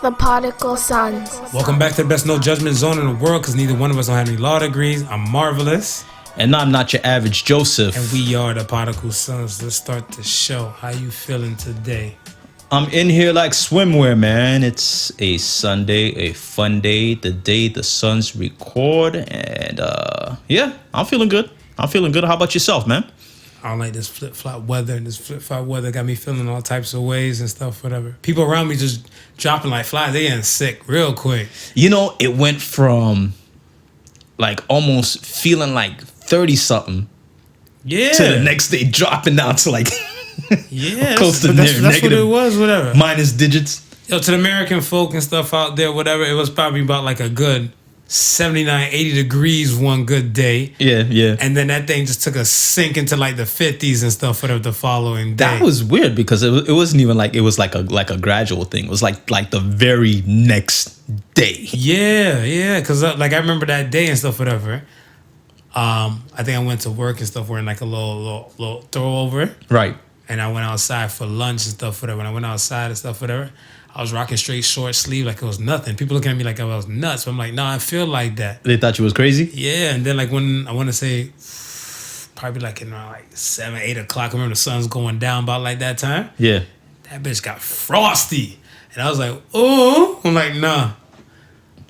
the Podical Sons. Welcome back to the best no judgment zone in the world, because neither one of us don't have any law degrees. I'm Marvelous. And I'm not your average Joseph. And we are the Podical Sons. Let's start the show. How you feeling today? I'm in here like swimwear, man. It's a Sunday, a fun day, the day the Suns record. And yeah, I'm feeling good. How about yourself, man? I don't like this flip-flop weather, and this flip-flop weather got me feeling all types of ways and stuff, whatever. People around me just dropping like flies. They getting sick real quick. You know, it went from like almost feeling like 30-something Yeah. to the next day dropping down to like yeah, close to that's negative, what it was, whatever. minus digits. Yo, to the American folk and stuff out there, whatever, it was probably about like a good 79, 80 degrees one good day. Yeah. And then that thing just took a sink into like the 50s and stuff whatever the following day. That was weird because it wasn't even like it was like a gradual thing. It was like the very next day. Yeah, because like I remember that day and stuff whatever. I think I went to work and stuff wearing like a little throwover. Right. And I went outside for lunch and stuff whatever. When I went outside and stuff whatever, I was rocking straight short sleeve like it was nothing. People looking at me like I was nuts. But I'm like, I feel like that. They thought you was crazy? Yeah, and then like when I want to say probably like in like 7, 8 o'clock, I remember the sun's going down about like that time. Yeah. That bitch got frosty. And I was like, oh, I'm like, nah.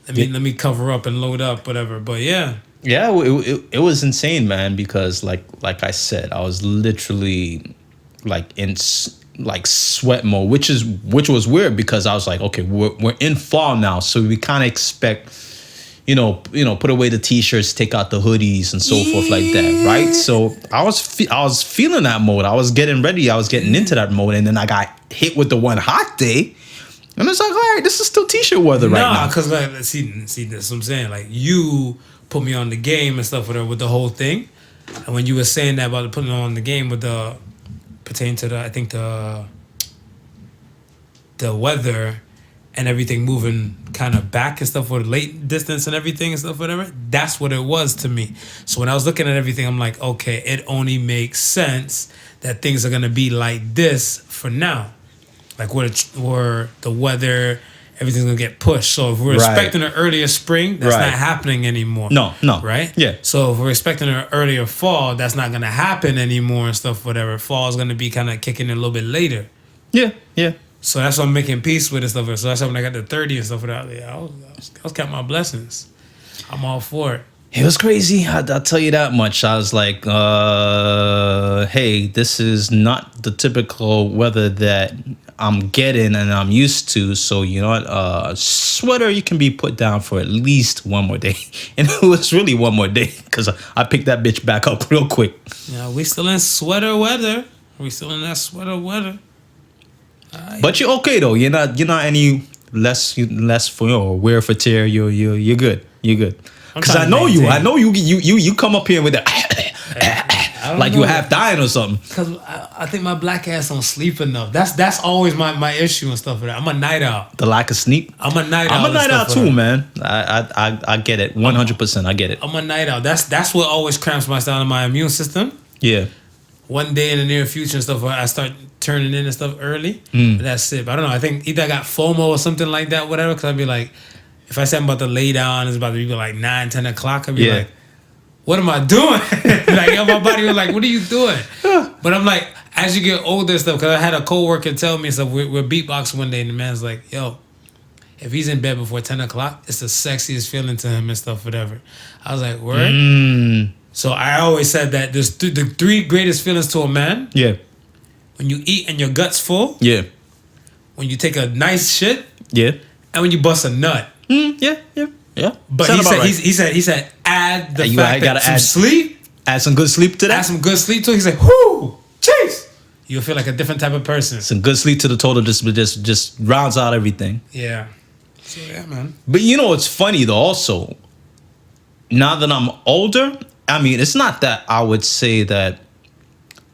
Let me cover up and load up, whatever. But yeah. Yeah, it was insane, man, because like I said, I was literally like in like sweat mode, which was weird because I was like, okay, we're in fall now, so we kind of expect, you know, put away the t-shirts, take out the hoodies and so forth like that, right? So I was feeling that mode. I was getting ready. I was getting into that mode, and then I got hit with the one hot day, and it's like, all right, this is still t-shirt weather right now. Nah, because like, see, that's what I'm saying. Like you put me on the game and stuff with the whole thing, and when you were saying that about putting on the game with the pertaining to the weather and everything moving kind of back and stuff with late distance and everything and stuff, whatever, that's what it was to me. So when I was looking at everything, I'm like, okay, it only makes sense that things are going to be like this for now. Like where the weather, everything's going to get pushed. So if we're expecting an earlier spring, that's not happening anymore. No. Right? Yeah. So if we're expecting an earlier fall, that's not going to happen anymore and stuff, whatever. Fall is going to be kind of kicking in a little bit later. Yeah. So that's what I'm making peace with and stuff. So that's when I got the 30 and stuff. I was counting my blessings. I'm all for it. It was crazy. I'll tell you that much. I was like, hey, this is not the typical weather that I'm getting and I'm used to. So, you know what? Sweater, you can be put down for at least one more day. And it was really one more day because I picked that bitch back up real quick. Yeah, we still in sweater weather. We still in that sweater weather. But you're okay though. You're not any less for wear for tear. You're good. You're good. Because I know you. I know you come up here with that like you half dying or something. Because I think my black ass don't sleep enough. That's always my issue and stuff. I'm a night out. The lack of sleep. I'm a night out. I'm a night out too, man. I get it 100%. I get it. I'm a night out. That's what always cramps my style in my immune system. Yeah. One day in the near future and stuff, I start turning in and stuff early. But that's it. But I don't know. I think either I got FOMO or something like that, whatever. Because I'd be like, if I say I'm about to lay down, it's about to be like 9, 10 o'clock. I'd be like, what am I doing? Like, my body was like, what are you doing? But I'm like, as you get older and stuff, because I had a coworker tell me stuff. We're beatboxing one day, and the man's like, yo, if he's in bed before 10 o'clock, it's the sexiest feeling to him and stuff, whatever. I was like, word? So I always said that there's the 3 greatest feelings to a man. Yeah. When you eat and your gut's full. Yeah. When you take a nice shit. Yeah. And when you bust a nut. Yeah. But he said add the fact that some sleep. Add some good sleep to that. Add some good sleep to it. He said, whoo, jeez. You'll feel like a different type of person. Some good sleep to the total just rounds out everything. Yeah. So yeah, man. But you know, it's funny though also. Now that I'm older, I mean, it's not that I would say that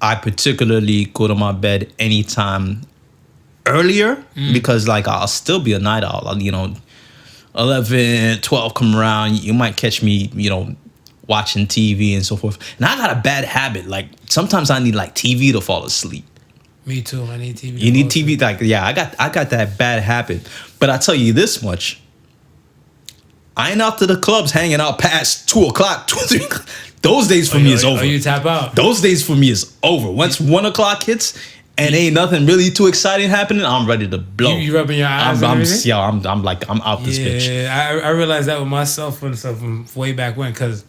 I particularly go to my bed anytime earlier because like I'll still be a night owl. You know, 11, 12 come around, you might catch me, you know, watching TV and so forth. And I got a bad habit. Like sometimes I need like TV to fall asleep. Me too. I need TV. You need TV. Like, yeah, I got that bad habit. But I tell you this much. I ain't out to the clubs hanging out past 2 o'clock, 2, 3 o'clock. Those days for me is over. Oh, you tap out? Those days for me is over. Once 1 o'clock hits and ain't nothing really too exciting happening, I'm ready to blow. You rubbing your eyes I'm like, I'm out this bitch. Yeah, I realized that with myself and stuff from way back when, because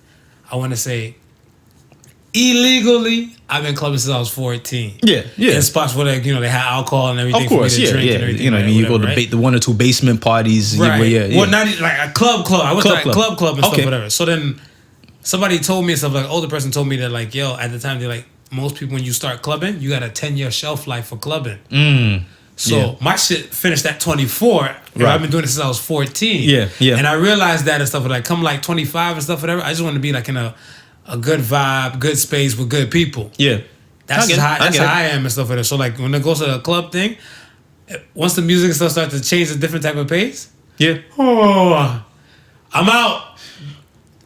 I want to say, illegally, I've been clubbing since I was 14. Yeah. In spots where they had alcohol and everything. Of course, for me to drink and everything. You know what I mean? You go to the 1 or 2 basement parties. Right. Yeah. Well, not even, like a club. I went to like club and stuff, whatever. So then somebody told me stuff, like an older person told me that, like, yo, at the time, they're like, most people, when you start clubbing, you got a 10-year shelf life for clubbing. So my shit finished at 24. And I've been doing it since I was 14. Yeah. And I realized that and stuff, like, come like 25 and stuff, whatever, I just want to be like in a good vibe, good space with good people. Yeah. That's how I am and stuff like that. So, like, when it goes to the club thing, once the music and stuff starts to change a different type of pace, I'm out.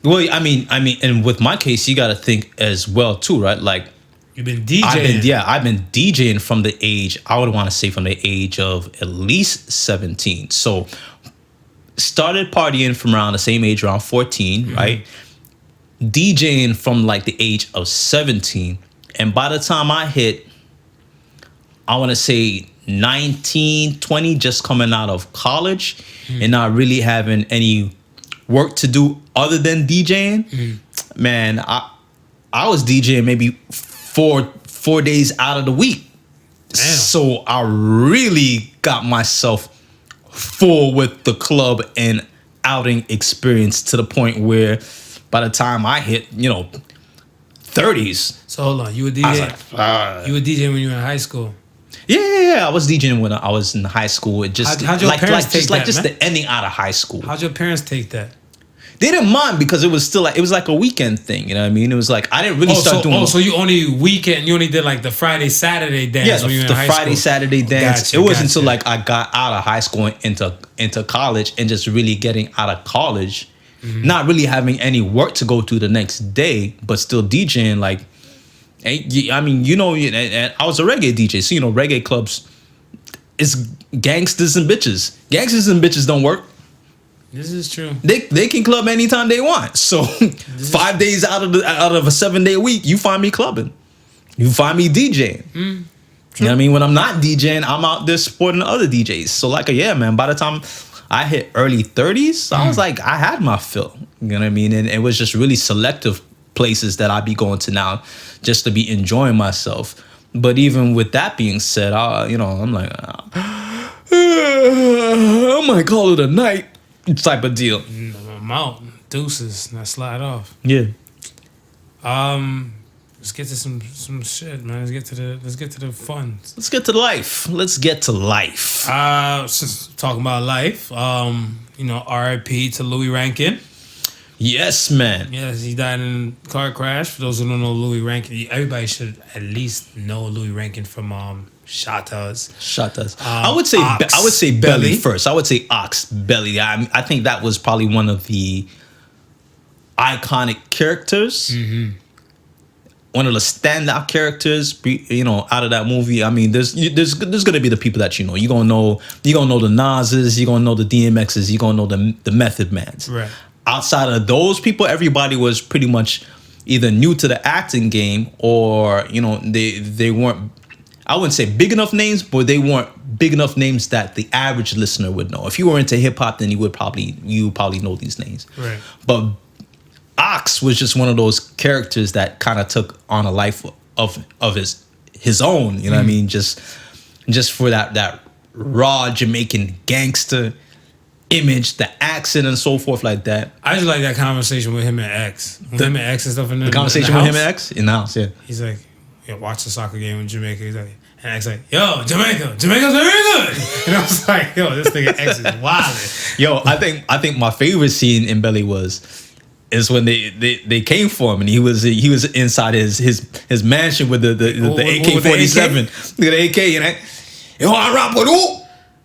Well, I mean, and with my case, you got to think as well too, right? Like, you've been DJing. I've been DJing from the age, I would want to say from the age of at least 17. So, started partying from around the same age, around 14, right? DJing from like the age of 17. And by the time I hit, I want to say 19, 20, just coming out of college and not really having any work to do other than DJing, man, I was DJing maybe four days out of the week. Damn. So I really got myself full with the club and outing experience to the point where by the time I hit, 30s. So hold on, you were DJing. You were DJing when you were in high school. Yeah. I was DJing when I was in high school. It just how'd your parents take that, just man? the ending out of high school. How'd your parents take that? They didn't mind because it was still like, it was like a weekend thing. You know what I mean? It was like I didn't really start doing. So you only did like the Friday Saturday dance. Yeah, when you were the in high Friday school. Saturday dance. Gotcha, it wasn't until like I got out of high school and into college and just really getting out of college, not really having any work to go to the next day, but still DJing. Like, I mean, and I was a reggae DJ, so reggae clubs, it's gangsters and bitches. Gangsters and bitches don't work. This is true. They can club anytime they want. So 5 days out of a 7-day week, you find me clubbing. You find me DJing. You know what I mean? When I'm not DJing, I'm out there supporting other DJs. So like, man, by the time I hit early 30s, I was like, I had my fill. You know what I mean? And it was just really selective places that I'd be going to now just to be enjoying myself. But even with that being said, I'm like, I might call it a night type of deal. I'm out. Deuces. Now slide off. Yeah. Let's get to some shit, man. Let's get to the fun. Let's get to life. Since talking about life, R.I.P. to Louie Rankin. Yes, man. Yes, he died in a car crash. For those who don't know Louie Rankin, everybody should at least know Louie Rankin from Shatas. I would say Belly first. I would say Ox Belly. I think that was probably one of the iconic characters. One of the standout characters, out of that movie. I mean, there's gonna be the people that you gonna know the Nas's, you're gonna know the DMX's, you're gonna know the Method Man's. Right. Outside of those people, everybody was pretty much either new to the acting game or they weren't. I wouldn't say big enough names, but they weren't big enough names that the average listener would know. If you were into hip hop, then you probably know these names. Right. But Ox was just one of those characters that kind of took on a life of his own. You know what I mean? Just for that raw Jamaican gangster image, the accent and so forth like that. I just like that conversation with him and X. Him and X and stuff in the conversation with him and X in the house. Yeah. He's like, watch the soccer game in Jamaica. He's like, and X like, yo, Jamaica's very good. And I was like, yo, this nigga X is wild. Yo, I think my favorite scene in Belly is when they came for him and he was inside his mansion with the AK-47. Look at the AK and yo, I rap with who?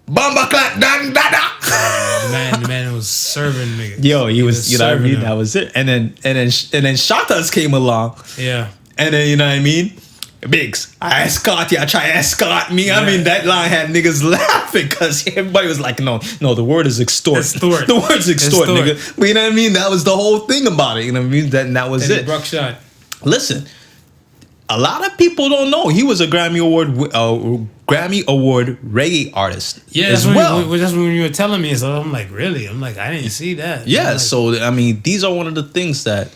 Bamba clap dan dada. The man was serving niggas. Yo, he was you know what I mean? That was it. And then Shatas came along. Yeah. And then you know what I mean? Biggs, I escort you. I try to escort me. I mean, that line had niggas laughing because everybody was like, no, the word is extort. Extort. The word's extort, Extort. nigga. But you know what I mean? That was the whole thing about it. You know what I mean? That was it. Buckshot. Listen, a lot of people don't know he was a Grammy Award reggae artist as well. That's when you were telling me. So I'm like, really? I'm like, I didn't see that. Yeah. Like, So I mean, these are one of the things that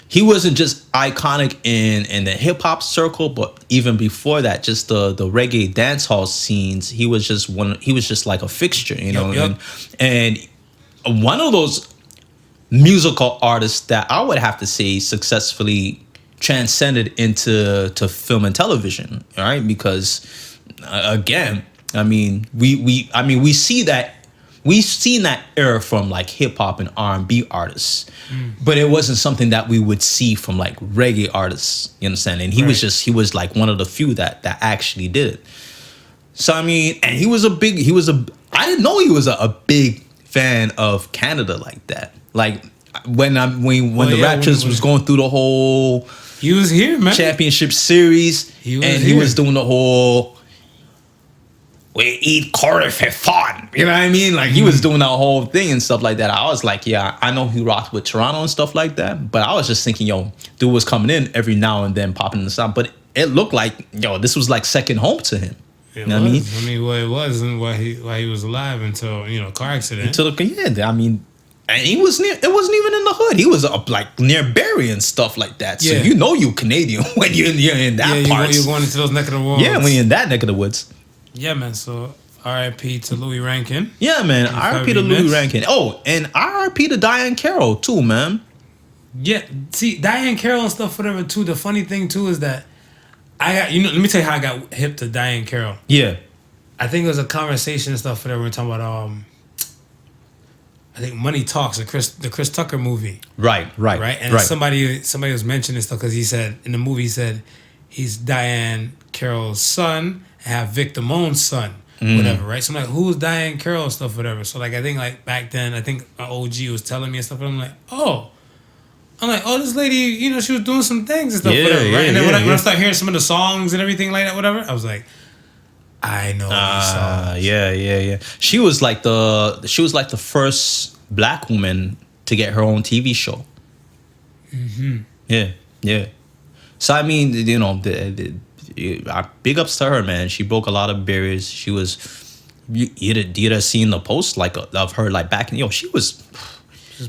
he wasn't just iconic in the hip hop circle, but even before that, just the reggae dance hall scenes. He was just like a fixture, you know. Yep. And one of those musical artists that I would have to say successfully transcended into film and television, right? Because again, I mean, we see that. We've seen that era from like hip hop and R&B artists, but it wasn't something that we would see from like reggae artists. You understand? And he was like one of the few that actually did it. So I mean, and I didn't know he was a big fan of Canada like that. Like when the Raptors was going through the whole, he was here, man. Championship series, he was doing the whole, we eat curry for fun. You know what I mean? Like he was doing that whole thing and stuff like that. I was like, yeah, I know he rocked with Toronto and stuff like that. But I was just thinking, yo, dude was coming in every now and then popping in the sound. But it looked like, yo, this was like second home to him. You know what I mean? I mean, well, it wasn't while he was alive until, car accident. I mean, and it wasn't even in the hood. He was up like near Barrie and stuff like that. So you know you Canadian when you're in that part. You're going into those neck of the woods. Yeah, when you're in that neck of the woods. Yeah, man. So R.I.P. to Louie Rankin. Yeah, man. R.I.P. to Louie Rankin. Oh, and R.I.P. to Diane Carroll too, man. Yeah. See, Diane Carroll and stuff, whatever. Too. The funny thing too is that I got let me tell you how I got hip to Diane Carroll. Yeah. I think it was a conversation and stuff. Whatever we're talking about. I think Money Talks, the Chris Tucker movie. Right. And somebody was mentioning stuff because he said in the movie he's Diane Carroll's son. Have Vic Damone's son, whatever, right? So I'm like, who's Diane Carroll and stuff, whatever. So like, I think like back then, I think my OG was telling me and stuff, and I'm like, oh, this lady, she was doing some things and stuff, whatever, right? And then when I start hearing some of the songs and everything like that, whatever, I was like, I know these songs. Yeah. She was like the first black woman to get her own TV show. Mm-hmm. Yeah. So I mean, big ups to her, man. She broke a lot of barriers. She was, you'd have seen the post like of her like back in, she was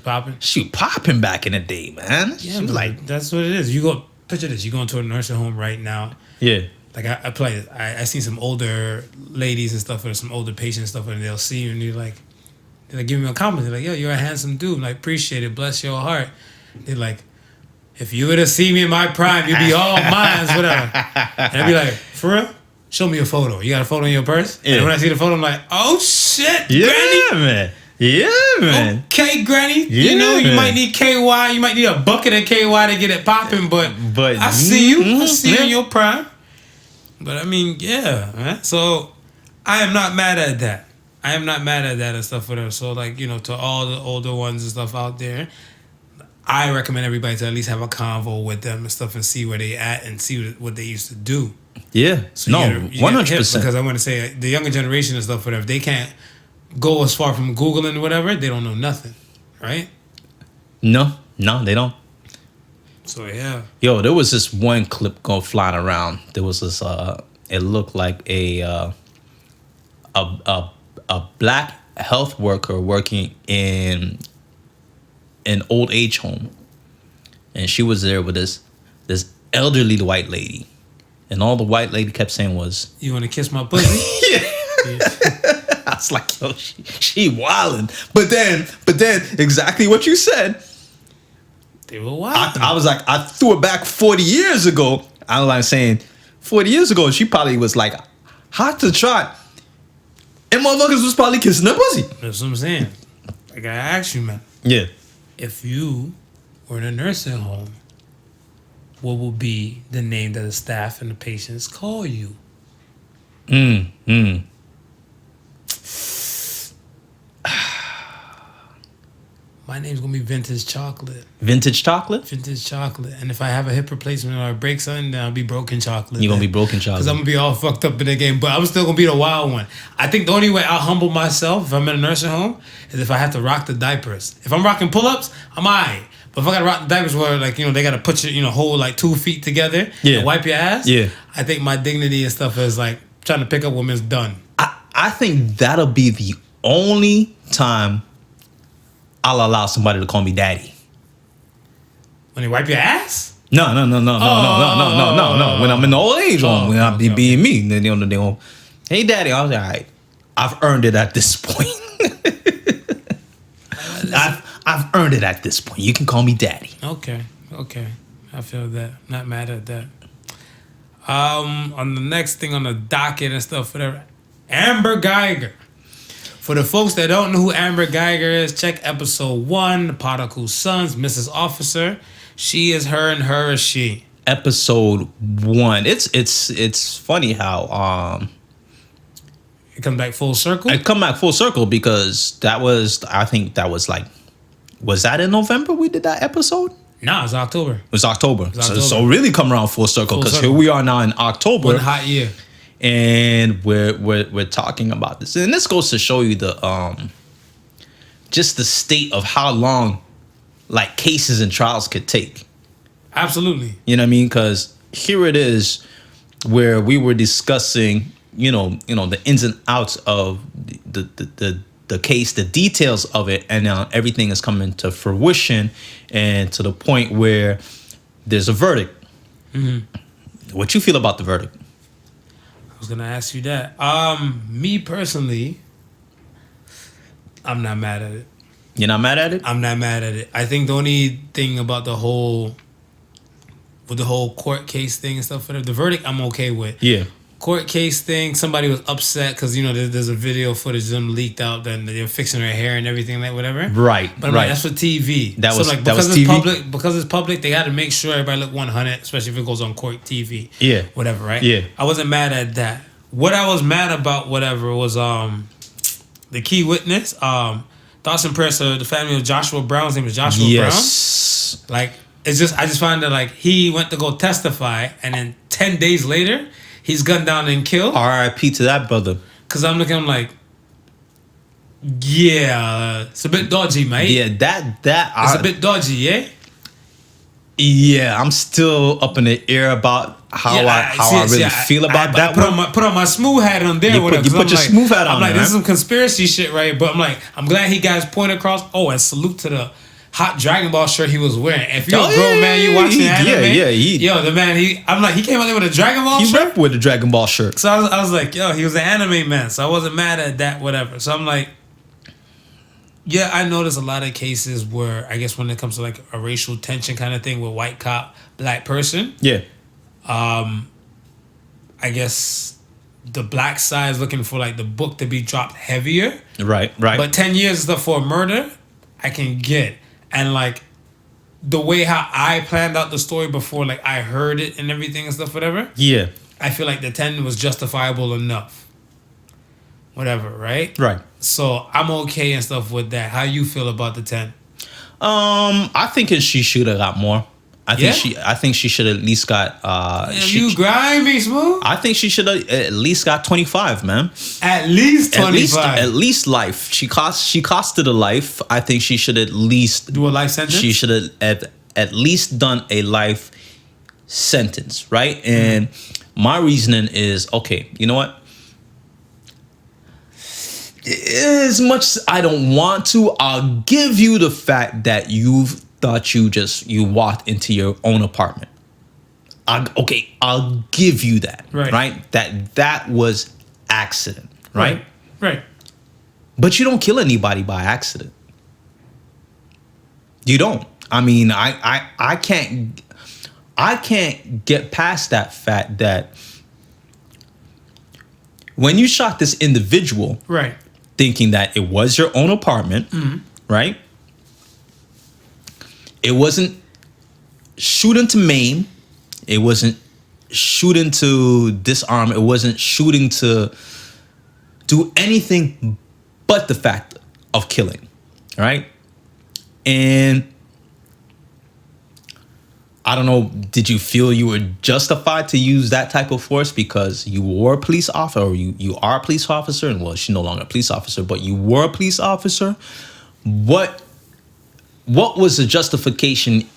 popping. She was popping back in the day, man. Yeah, she was like that's what it is. Picture this. You go into a nursing home right now. Yeah. Like I seen some older ladies and stuff, or some older patients and stuff, and they'll see you and they're like giving me a compliment. They're like, yo, you're a handsome dude. I'm like, appreciate it. Bless your heart. They're like, if you would have seen me in my prime, you'd be all mine, whatever. And I'd be like, for real? Show me a photo. You got a photo in your purse? Yeah. And when I see the photo, I'm like, oh shit, Granny. Yeah, man. Okay, Granny. You might need KY. You might need a bucket of KY to get it popping, but I see you. I see you in your prime. But I mean, yeah, man. So I am not mad at that. And stuff, whatever. So like, to all the older ones and stuff out there, I recommend everybody to at least have a convo with them and stuff and see where they at and see what they used to do. Yeah. So 100%. Because I want to say the younger generation and stuff, whatever, they can't go as far from Googling or whatever. They don't know nothing, right? No, they don't. So yeah. Yo, there was this one clip going flying around. There was this. It looked like a black health worker working in an old age home, and she was there with this elderly white lady, and all the white lady kept saying was, "You want to kiss my pussy?" Yeah. I was like, yo, she wildin'. But then exactly what you said. They were wild. I was like, I threw it back 40 years ago. I was like saying 40 years ago, she probably was like hot to trot, and motherfuckers was probably kissing her pussy. That's what I'm saying. Like I asked you, man. Yeah. If you were in a nursing home, what would be the name that the staff and the patients call you? My name's gonna be Vintage Chocolate. Vintage Chocolate? Vintage Chocolate. And if I have a hip replacement or I break something, then I'll be Broken Chocolate. You're gonna be Broken Chocolate. Because I'm gonna be all fucked up in the game, but I'm still gonna be the wild one. I think the only way I'll humble myself if I'm in a nursing home is if I have to rock the diapers. If I'm rocking pull-ups, I'm alright. But if I gotta rock the diapers where, like, you know, they gotta put you, you know, hold like 2 feet together and wipe your ass, I think my dignity and stuff is like trying to pick up women's done. I think that'll be the only time I'll allow somebody to call me daddy. When they wipe your ass? No. When I'm in the old age when I be being me, then they go, hey daddy. I was like, all right, I've earned it at this point. I've earned it at this point. You can call me daddy. Okay. I feel that. Not mad at that. On the next thing on the docket and stuff, whatever. Amber Guyger. For the folks that don't know who Amber Guyger is, check episode 1, the Podical Sons, Mrs. Officer. She is her and her is she. Episode 1. It's funny how it comes back full circle. It come back full circle because I think that was like, was that in November we did that episode? Nah, it was October. It was October. So really come around full circle because here we are now in October. One hot year. And we're talking about this, and this goes to show you the just the state of how long like cases and trials could take. Absolutely. You know what I mean? Because here it is, where we were discussing, you know the ins and outs of the case, the details of it, and now everything is coming to fruition, and to the point where there's a verdict. Mm-hmm. What you feel about the verdict? I was gonna ask you that. Me personally, I'm not mad at it. You're not mad at it? I'm not mad at it. I think the only thing about the whole court case thing and stuff, the verdict I'm okay with. Yeah. Court case thing, somebody was upset because, you know, there's a video footage of them leaked out, then they're fixing her hair and everything, like whatever. Right. But like, that's for TV. That was TV? Because it's public, they got to make sure everybody look 100, especially if it goes on court TV. Yeah. Whatever, right? Yeah. I wasn't mad at that. What I was mad about, whatever, was the key witness. Thoughts and prayers to the family of Joshua Brown. His name is Joshua Brown. Like, I just find that, like, he went to go testify, and then 10 days later, he's gunned down and killed. R.I.P. to that brother. Because I'm looking, I'm like, yeah, it's a bit dodgy, mate. Yeah, it's a bit dodgy, yeah? Yeah, I'm still up in the air about how I really feel about that. Put on my smooth hat on there. You put your smooth hat on. I'm like, this is some conspiracy shit, right? But I'm like, I'm glad he got his point across. Oh, and salute to the hot Dragon Ball shirt he was wearing. If you're a grown man, you watching anime. The man, I'm like, he came out there with a Dragon Ball shirt. He rep with a Dragon Ball shirt. So I was like, he was an anime man. So I wasn't mad at that, whatever. So I'm like, yeah, I noticed a lot of cases where, I guess when it comes to like a racial tension kind of thing with white cop, black person. Yeah. I guess the black side is looking for like the book to be dropped heavier. Right. But 10 years stuff for a murder, I can get. And like the way how I planned out the story before, like I heard it and everything and stuff, whatever. Yeah. I feel like the 10 was justifiable enough. Whatever, right? Right. So I'm okay and stuff with that. How you feel about the 10? I think she should have got more. I think she should have at least got. You grimy, Smooth. I think she should have at least got 25, man. At least 25. At least life. She costed a life. I think she should at least do a life sentence. She should have at least done a life sentence, right? And my reasoning is, okay, you know what? As much as I don't want to, I'll give you the fact that you've thought you walked into your own apartment. I'll give you that. Right? That was accident. Right? Right. But you don't kill anybody by accident. You don't. I mean, I can't get past that fact that when you shot this individual, right, thinking that it was your own apartment, right? It wasn't shooting to maim. It wasn't shooting to disarm. It wasn't shooting to do anything but the fact of killing, right? And I don't know, did you feel you were justified to use that type of force because you were a police officer, or you are a police officer, and well, she's no longer a police officer, but you were a police officer? What was the justification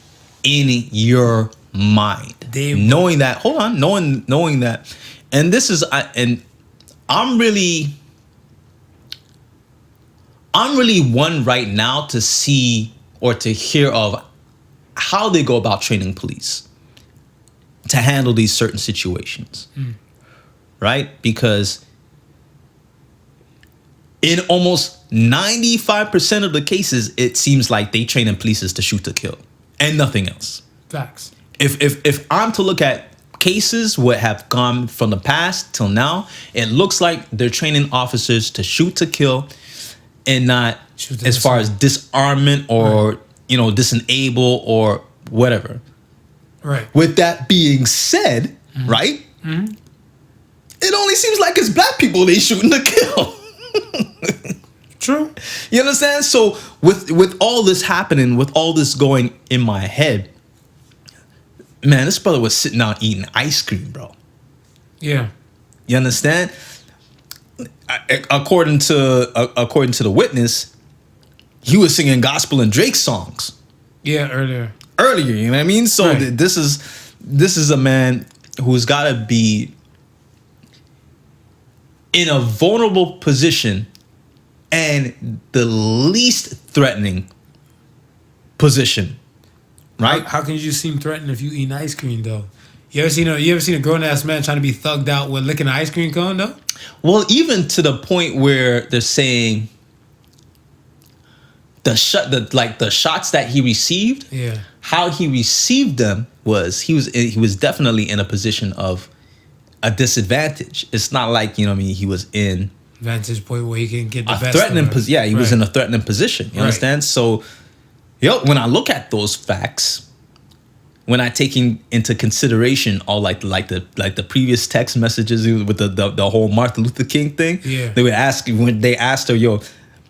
in your mind? Knowing that, knowing that, and this is, and I'm really one right now to see or to hear of how they go about training police to handle these certain situations, right? Because in almost 95% of the cases, it seems like they train in police to shoot to kill and nothing else. Facts. If I'm to look at cases what have gone from the past till now, it looks like they're training officers to shoot to kill and not as far as disarmament or disable or whatever. Right. With that being said, right? Mm-hmm. It only seems like it's black people they shooting to kill. True. You understand? So with all this happening, with all this going in my head, man, this brother was sitting out eating ice cream, bro. Yeah. You understand? According to the witness, he was singing gospel and Drake songs. Yeah, earlier, you know what I mean? So right. This is a man who's got to be in a vulnerable position and the least threatening position, right? How can you seem threatened if you eat ice cream, though? You ever seen a grown ass man trying to be thugged out with licking an ice cream cone, though? Well, even to the point where they're saying the shots that he received, how he received them was he was definitely in a position of a disadvantage. It's not like, he was in vantage point where he can get the best. He was in a threatening position. You understand? So, when I look at those facts, when I take into consideration all like the previous text messages with the whole Martin Luther King thing, they would ask when they asked her,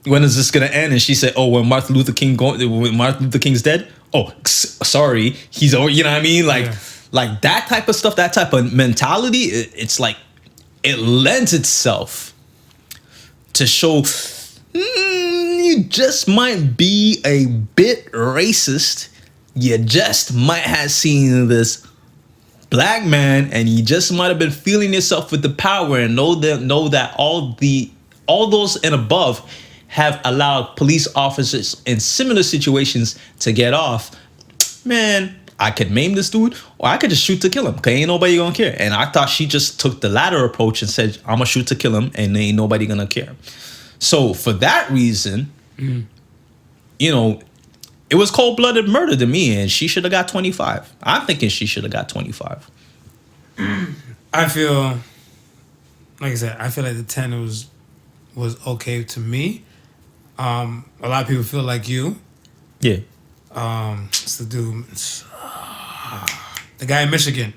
when is this gonna end? And she said, "Oh, when Martin Luther King's dead." Oh, sorry, he's over. You know what I mean? Like that type of stuff, that type of mentality. It's like it lends itself to show you just might be a bit racist. You just might have seen this black man, and you just might have been feeling yourself with the power, and know that all those and above have allowed police officers in similar situations to get off. Man, I could maim this dude, or I could just shoot to kill him, because ain't nobody gonna care. And I thought she just took the latter approach and said, I'm gonna shoot to kill him, and ain't nobody gonna care. So for that reason, it was cold-blooded murder to me, and she should have got 25. I'm thinking she should have got 25. I feel, like I said, like the 10 was okay to me. A lot of people feel like you. Yeah. It's the dude, the guy in Michigan,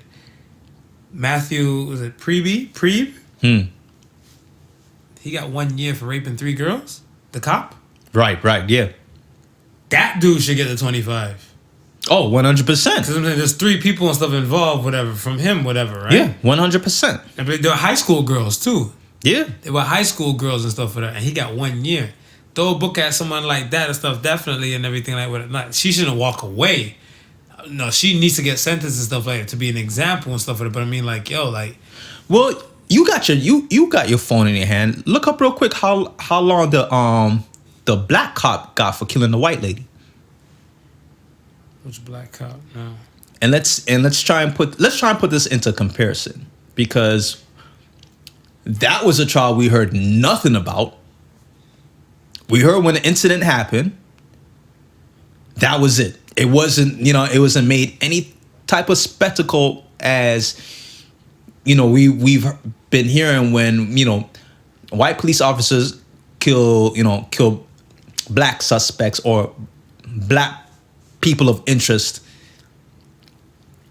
Matthew, was it Priebe? He got 1 year for raping 3 girls. The cop. Right. Yeah. That dude should get the 25. Oh, 100%. Because there's 3 people and stuff involved, whatever, from him, whatever, right? Yeah, 100%. And they were high school girls, too. Yeah. They were high school girls and stuff for that, and he got 1 year. Throw a book at someone like that and stuff, definitely, and everything like that. Like, she shouldn't walk away. No, she needs to get sentenced and stuff like that to be an example and stuff like that. But I mean, like, well, you got your phone in your hand. Look up real quick how long the black cop got for killing the white lady. Which black cop? No. And let's try and put this into comparison, because that was a trial we heard nothing about. We heard when the incident happened. That was it. It wasn't made any type of spectacle as, we've been hearing when, white police officers kill black suspects or black people of interest.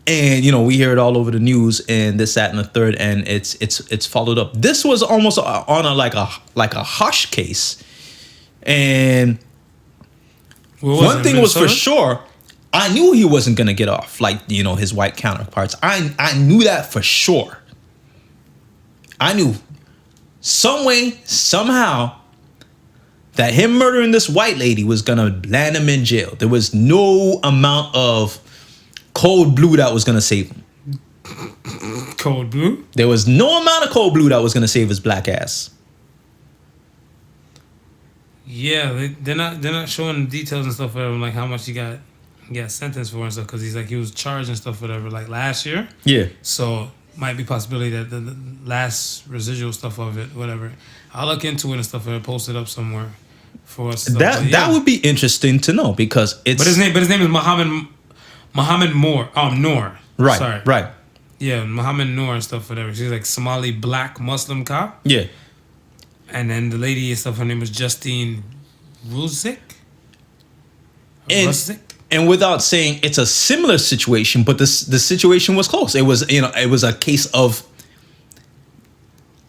And, we hear it all over the news and this, that, and the third, and it's followed up. This was almost on a hush case. And One thing was for sure, I knew he wasn't going to get off like, you know, his white counterparts. I knew that for sure. I knew some way, somehow, that him murdering this white lady was going to land him in jail. There was no amount of cold blue that was going to save him. Cold blue? There was no amount of cold blue that was going to save his black ass. Yeah, they're not showing the details and stuff, whatever, like how much he got sentenced for and stuff, because he was charged and stuff, whatever, like last year. Yeah. So might be possibility that the last residual stuff of it, whatever. I'll look into it and stuff and post it up somewhere for us. That would be interesting to know, because it's. But his name is Mohammed Noor. Right. Sorry. Right. Yeah, Mohammed Noor and stuff, whatever. She's like Somali black Muslim cop. Yeah. And then the lady and stuff, her name was Justine Ruzik. And without saying it's a similar situation, but the situation was close. It was, you know, it was a case of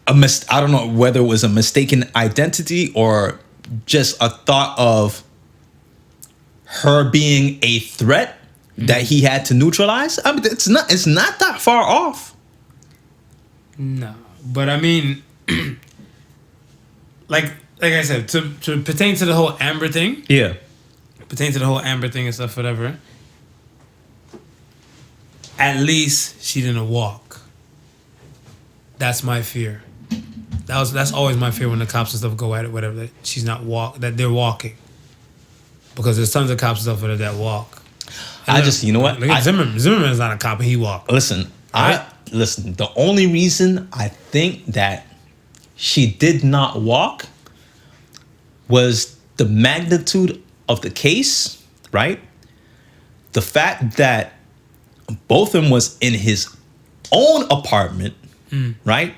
I don't know whether it was a mistaken identity or just a thought of her being a threat that he had to neutralize. I mean, it's not that far off. No, but I mean, like I said, to pertain to the whole Amber thing. Yeah. Pertain to the whole Amber thing and stuff, whatever. At least she didn't walk. That's my fear. That's always my fear when the cops and stuff go at it, whatever. That she's not that they're walking, because there's tons of cops and stuff that walk. And you know what? Look at Zimmerman. Zimmerman's not a cop, and he walked. Listen, right? Listen. The only reason I think that she did not walk was the magnitude of the case, right? The fact that both of them was in his own apartment, right?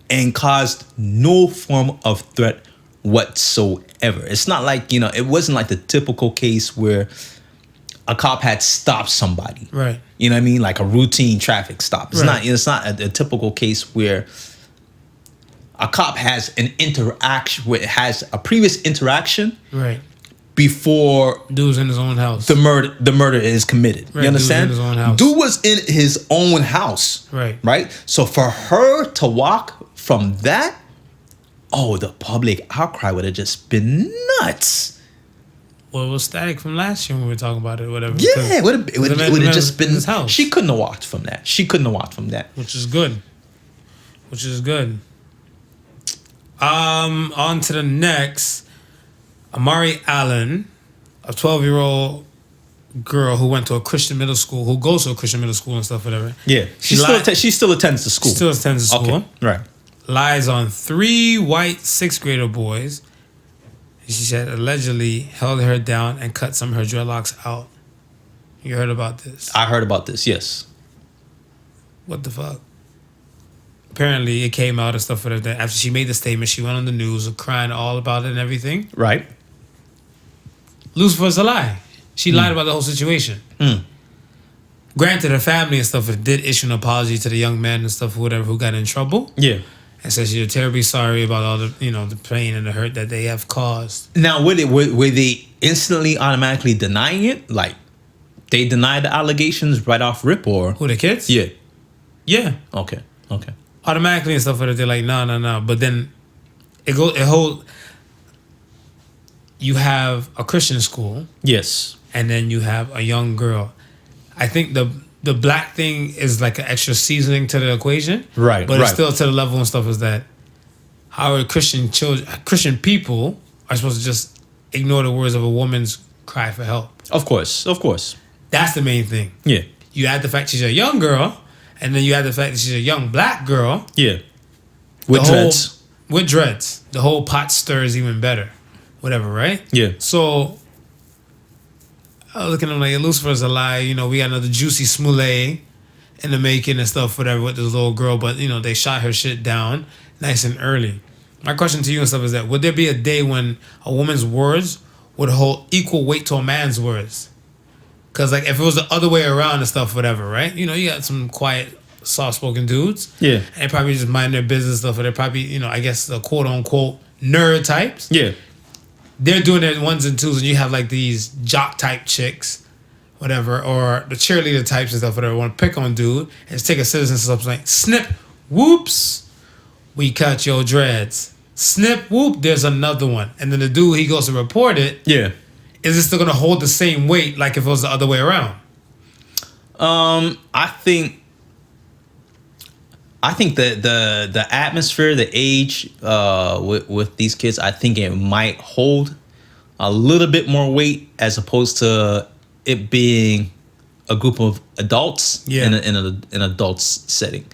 And caused no form of threat whatsoever. It's not like, you know, it wasn't like the typical case where a cop had stopped somebody. Right. You know what I mean? Like a routine traffic stop. It's right. It's not a typical case where a cop has has a previous interaction, right, before dude's in his own house. The murder is committed. Right, you understand? Dude was in his own house. Dude was in his own house. Right. Right? So for her to walk from that, the public outcry would have just been nuts. Well, it was static from last year when we were talking about it, whatever. Yeah, it would have just been his house. She couldn't have walked from that. Which is good. On to the next. Amari Allen, a 12-year-old girl who went to a Christian middle school, who goes to a Christian middle school and stuff, whatever. Yeah, she still attends the school. Okay, right. Lies on 3 white 6th grader boys. She said allegedly held her down and cut some of her dreadlocks out. You heard about this? I heard about this, yes. What the fuck? Apparently, it came out and stuff for that. After she made the statement, she went on the news, crying all about it and everything. Right. Lucifer's a lie. She lied about the whole situation. Granted, her family and stuff did issue an apology to the young man and stuff, whatever, who got in trouble. Yeah. And said she's terribly sorry about all the, the pain and the hurt that they have caused. Now, were they instantly automatically denying it? Like, they denied the allegations right off rip, or who, the kids? Yeah. Yeah. Okay. Automatically and stuff like that, they're like, no. But then you have a Christian school. Yes. And then you have a young girl. I think the black thing is like an extra seasoning to the equation. Right. But it's still to the level and stuff is that how Christian people are supposed to just ignore the words of a woman's cry for help. Of course. That's the main thing. Yeah. You add the fact she's a young girl, and then you add the fact that she's a young black girl. Yeah. With dreads. The whole pot stirs even better. Whatever, right? Yeah. So I was looking at him like, Lucifer's a lie. We got another juicy smoulet in the making and stuff, whatever, with this little girl. But, they shot her shit down nice and early. My question to you and stuff is that, would there be a day when a woman's words would hold equal weight to a man's words? Because, like, if it was the other way around and stuff, whatever, right? You got some quiet, soft-spoken dudes. Yeah. And they probably just mind their business stuff. Or they're probably, I guess the quote-unquote nerd types. Yeah. they're doing their ones and twos, and you have like these jock type chicks, whatever, or the cheerleader types and stuff, whatever, want to pick on dude and just take a citizen and stuff like snip, whoops, we cut your dreads. Snip, whoop, there's another one. And then the dude, he goes to report it. Yeah. Is it still going to hold the same weight like if it was the other way around? I think that the atmosphere, the age with these kids, I think it might hold a little bit more weight as opposed to it being a group of adults in an adult setting.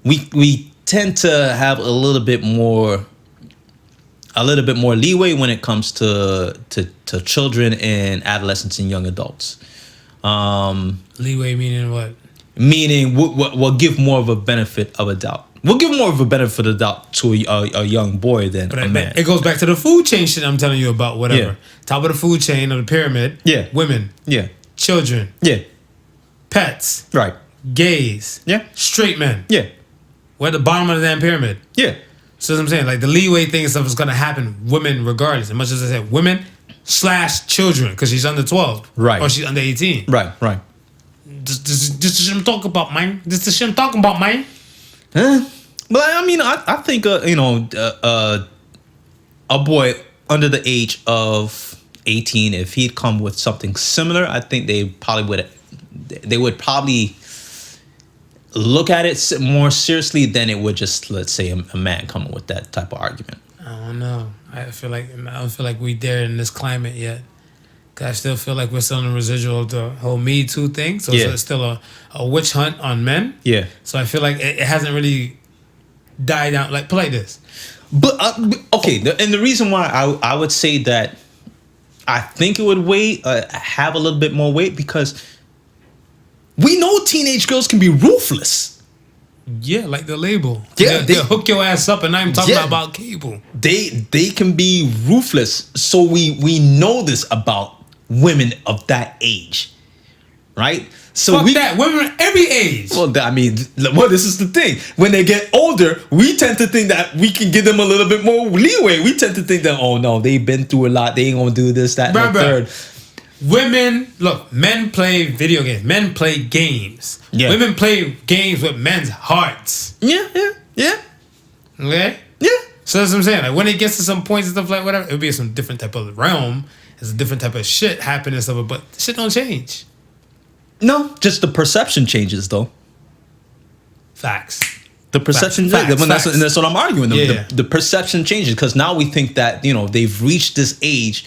We tend to have a little bit more leeway when it comes to children and adolescents and young adults. Leeway meaning what? Meaning we'll give more of a benefit of a doubt. We'll give more of a benefit of a doubt to a young boy than a man. It goes back to the food chain shit I'm telling you about, whatever. Yeah. Top of the food chain of the pyramid. Yeah. Women. Yeah. Children. Yeah. Pets. Right. Gays. Yeah. Straight men. Yeah. We're at the bottom of the damn pyramid. Yeah. So that's what I'm saying. Like the leeway thing and stuff is gonna happen. Women, regardless. As much as I said, women / children, because she's under 12. Right. Or she's under 18. Right. Right. This the shit I'm talking about, man. This the shit I'm talking about, man. But I mean, I think a boy under the age of 18, if he'd come with something similar, I think they would probably look at it more seriously than it would just, let's say, a man coming with that type of argument. I don't know. I don't feel like we there in this climate yet. Cause I still feel like we're still in the residual of the whole Me Too thing. So it's still a witch hunt on men. Yeah. So I feel like it hasn't really died down. Like, play this. But okay, and the reason why I would say that I think it would have a little bit more weight, because we know teenage girls can be ruthless. Yeah, like the label. Yeah, they'll hook your ass up, and I'm talking about cable. They can be ruthless. So we know this about women of that age, right? So Fuck that. Women every age. Well, I mean, this is the thing. When they get older, we tend to think that we can give them a little bit more leeway. We tend to think that, oh no, they've been through a lot. They ain't gonna do this, that, and the third. Women, look, men play video games. Men play games. Yeah. Women play games with men's hearts. Yeah. Okay? Yeah. So that's what I'm saying. Like, when it gets to some points and stuff like whatever, it would be some different type of realm. There's a different type of shit happening and stuff, but shit don't change. No, just the perception changes, though. Facts. The perception, facts. That's what I'm arguing. The perception changes, because now we think that, they've reached this age.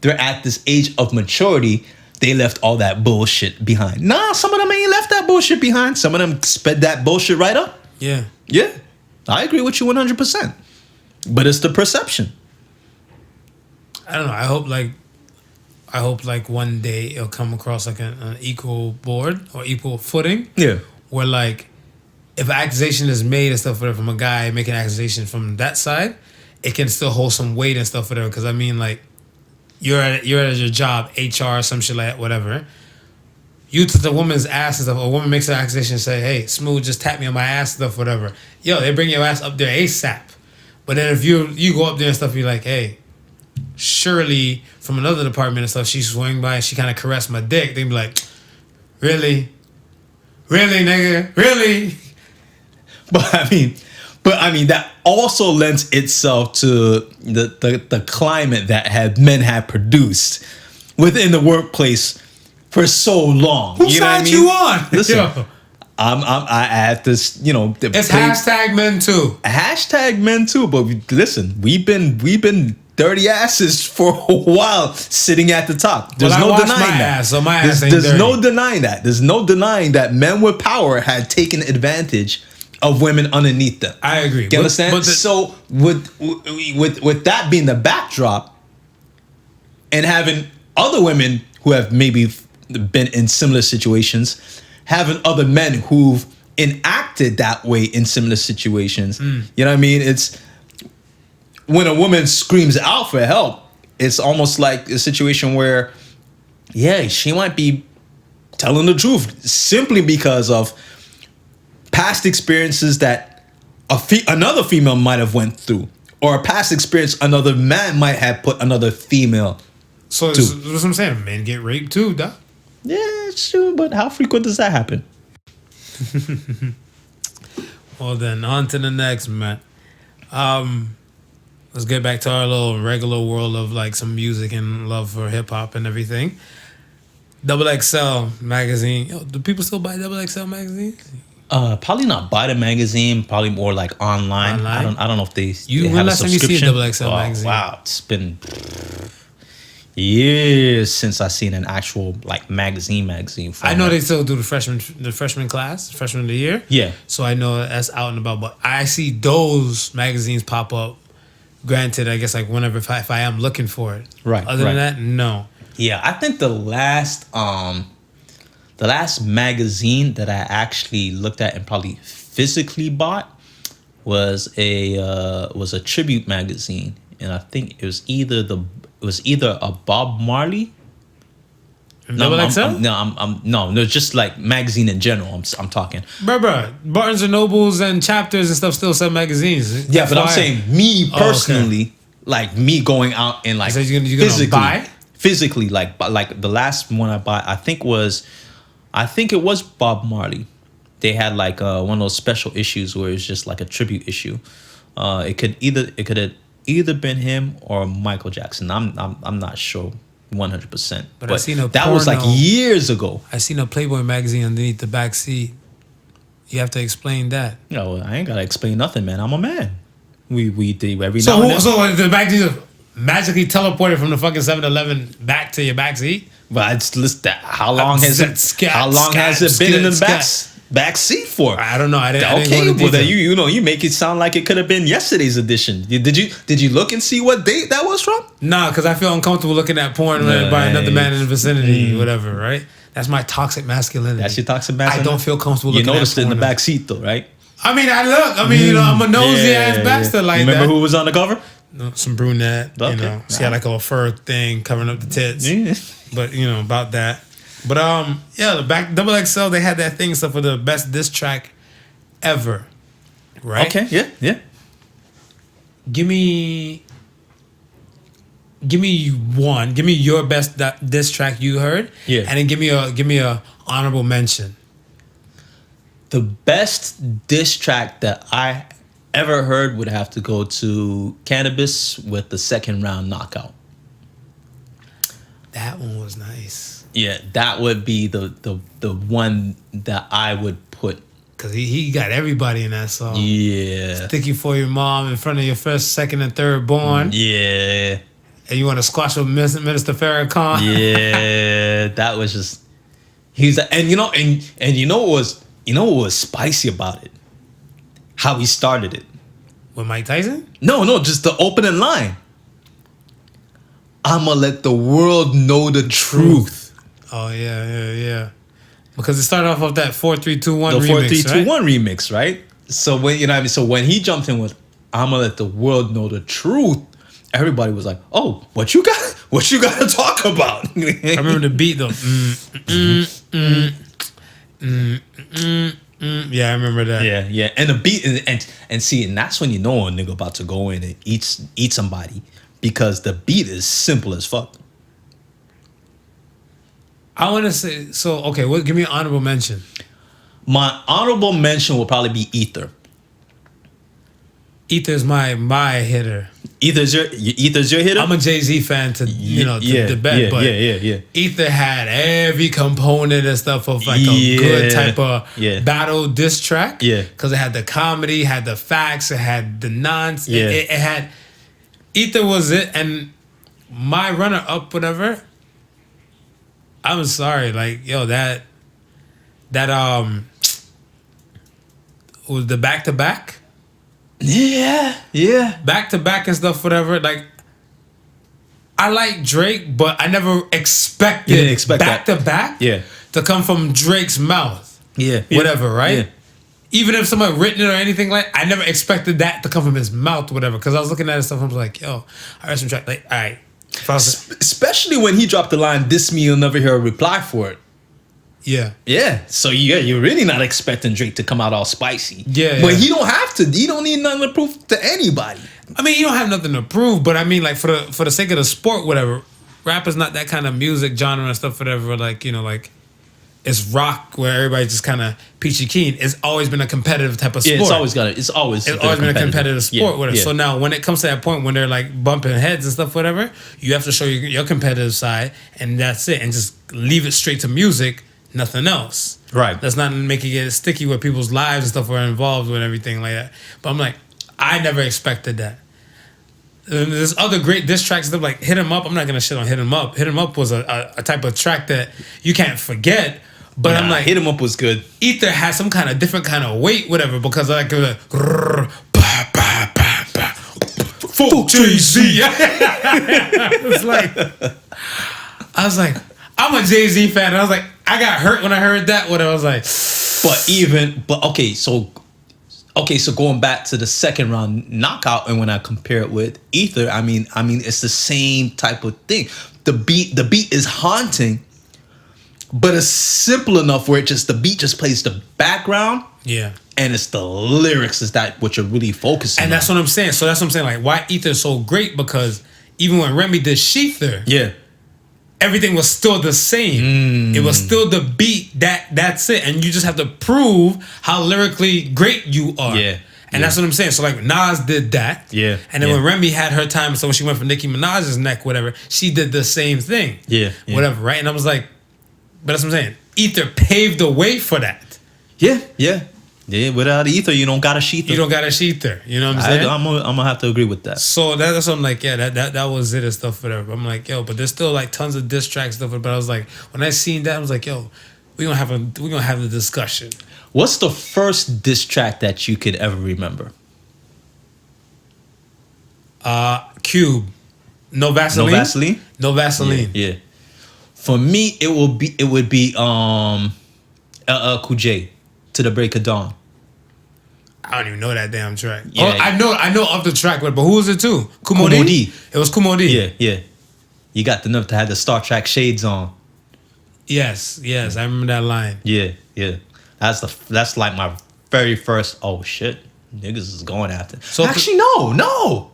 They're at this age of maturity. They left all that bullshit behind. Nah, some of them ain't left that bullshit behind. Some of them sped that bullshit right up. Yeah. Yeah. I agree with you 100%. But it's the perception. I don't know. I hope like one day it'll come across like an equal board or equal footing. Yeah. Where like, if an accusation is made and stuff from a guy making an accusation from that side, it can still hold some weight and stuff whatever. Because I mean, like, you're at your job, HR, some shit like that, whatever. You took the woman's ass and stuff. A woman makes an accusation and say, "Hey, Smooth just tapped me on my ass and stuff, whatever." Yo, they bring your ass up there ASAP. But then if you go up there and stuff, you're like, "Hey, Shirley from another department and stuff, she swung by and she kind of caressed my dick." They'd be like, "Really, nigga, really?" But I mean that also lends itself to the climate that men have produced within the workplace for so long. Whose side you on? Listen, I have this, it's hashtag men too. Hashtag men too. But listen, we've been dirty asses for a while, sitting at the top. There's no denying that. So my ass ain't There's dirty. no denying that. There's no denying that men with power had taken advantage of women underneath them. I agree. You understand? So with that being the backdrop, and having other women who have maybe been in similar situations, having other men who've enacted that way in similar situations, you know what I mean? It's when a woman screams out for help, it's almost like a situation where, yeah, she might be telling the truth simply because of past experiences that another female might have went through, or a past experience another man might have put another female. So that's what I'm saying. Men get raped too, dog. Yeah, sure, but how frequent does that happen? Well, then on to the next, man. Let's get back to our little regular world of like some music and love for hip hop and everything. XXL magazine. Yo, do people still buy XXL magazines? Probably not buy the magazine. Probably more like online. I don't know if they When have a last time you see a subscription. XXL magazine? Wow, it's been years since I seen an actual like magazine format. I know they still do the freshman class, freshman of the year. Yeah. So I know that's out and about, but I see those magazines pop up. Granted, I guess like whenever if I am looking for it. Right. Other than that, no. Yeah, I think the last magazine that I actually looked at and probably physically bought was a tribute magazine, and I think it was either a Bob Marley. No, just like magazine in general. I'm talking. Bruh, Barnes and Nobles and Chapters and stuff still sell magazines. Yeah, but I'm saying me personally, like me going out and like so you're gonna buy? Physically, like the last one I bought, I think it was Bob Marley. They had like one of those special issues where it's just like a tribute issue. It could have either been him or Michael Jackson. I'm not sure 100%. But I seen that was like years ago. I seen a Playboy magazine underneath the back seat. You have to explain that. No, I ain't gotta explain nothing, man. I'm a man. We do every now and then. So the magazine magically teleported from the fucking 7-Eleven back to your back seat? But it's just that how long has it been in the back seat for? I don't know. I didn't okay, well then you make it sound like it could have been yesterday's edition. Did you look and see what date that was from? Nah, because I feel uncomfortable looking at porn by another man in the vicinity, whatever. Right? That's my toxic masculinity. That's your toxic masculinity. I don't feel comfortable. You noticed it in the back seat though, right? I mean, I'm a nosy ass bastard like that. Remember who was on the cover? Some brunette, she had like a little fur thing covering up the tits. Yeah. But about that. But the back XXL, they had that thing stuff for the best diss track ever. Right? Okay, yeah. Give me one. Give me your best diss track you heard. Yeah. And then give me a honorable mention. The best diss track that I ever heard would have to go to Cannabis with the Second Round Knockout. That one was nice. Yeah, that would be the one that I would put. Cause he got everybody in that song. Yeah. Sticky for your mom in front of your first, second, and third born. Yeah. And you want to squash with Minister Farrakhan. Yeah, that was just. And you know what was spicy about it? How he started it. With Mike Tyson? No, just the opening line. I'ma let the world know the truth. Oh yeah. Because it started off of that 4-3-2-1 remix. The 4-3-2-1 remix, right? So when So when he jumped in with I'ma let the world know the truth, everybody was like, "Oh, what you got to talk about?" I remember the beat though. Yeah, I remember that. Yeah. And the beat and see, and that's when you know a nigga about to go in and eat somebody, because the beat is simple as fuck. I want to say okay. Give me an honorable mention. My honorable mention will probably be Ether. Ether's my hitter. Ether's your hitter. I'm a Jay-Z fan to the bet, but Ether had every component and stuff of like a good type of battle diss track. Yeah, because it had the comedy, had the facts, it had the nonsense. Yeah, it had. Ether was it, and my runner up, whatever. I'm sorry, like that was the back to back. Yeah. Back to back and stuff, whatever. Like, I like Drake, but I never expected back to back to come from Drake's mouth. Yeah. Whatever, right? Yeah. Even if somebody written it or anything like, I never expected that to come from his mouth, whatever. Because I was looking at his stuff, I was like, yo, I heard some track. Like, all right. Especially when he dropped the line, "Diss me, you'll never hear a reply for it." Yeah. Yeah. So you're really not expecting Drake to come out all spicy. Yeah. But he don't have to. He don't need nothing to prove to anybody. I mean, you don't have nothing to prove, but I mean, like, for the sake of the sport, whatever, rap is not that kind of music genre and stuff, whatever, like, you know, like, it's rock where everybody just kind of peachy keen. It's always been a competitive type of sport. Yeah, it's always been a competitive sport. Whatever. Yeah. So now when it comes to that point when they're like bumping heads and stuff, whatever, you have to show your competitive side, and that's it. And just leave it straight to music, nothing else. Right. Let's not make it get sticky where people's lives and stuff are involved with everything like that. But I'm like, I never expected that. And there's other great diss tracks that like Hit 'Em Up. I'm not gonna shit on Hit 'Em Up. Hit 'Em Up was a type of track that you can't forget. But I'm like, Hit 'Em Up was good. Ether has some kind of different kind of weight, whatever, because like it was like fuck Jay-Z. I was like, I'm a Jay-Z fan. And I was like, I got hurt when I heard that. What I was like, so going back to the second round knockout, and when I compare it with Ether, I mean it's the same type of thing. The beat is haunting, but it's simple enough where the beat just plays the background. Yeah. And it's the lyrics is that what you're really focusing on. And that's what I'm saying. So that's what I'm saying. Like, why Ether is so great, because even when Remy did Sheether, yeah, everything was still the same. It was still the beat. That's it. And you just have to prove how lyrically great you are. Yeah. And that's what I'm saying. So like Nas did that. Yeah. And then when Remy had her time, so when she went for Nicki Minaj's neck, whatever, she did the same thing. Yeah. Whatever, right? And I was like, but that's what I'm saying. Ether paved the way for that. Yeah. Without Ether, you don't got a Sheether. You don't got a Sheether. You know what I'm saying? I'm gonna have to agree with that. So that's what I'm like, yeah, that was it and stuff, whatever. I'm like, yo, but there's still like tons of diss tracks stuff. But I was like, when I seen that, I was like, yo, we're gonna have the discussion. What's the first diss track that you could ever remember? Cube. No Vaseline. No Vaseline? No Vaseline. Yeah. For me, it would be LL Cool J, To the Break of Dawn. I don't even know that damn track. Yeah. Oh, I know of the track, but who was it to? Kumo D? It was Kumo D. Yeah. You got the nerve to have the Star Trek shades on. Yes, I remember that line. Yeah. That's like my very first. Oh shit, niggas is going after. So actually, no.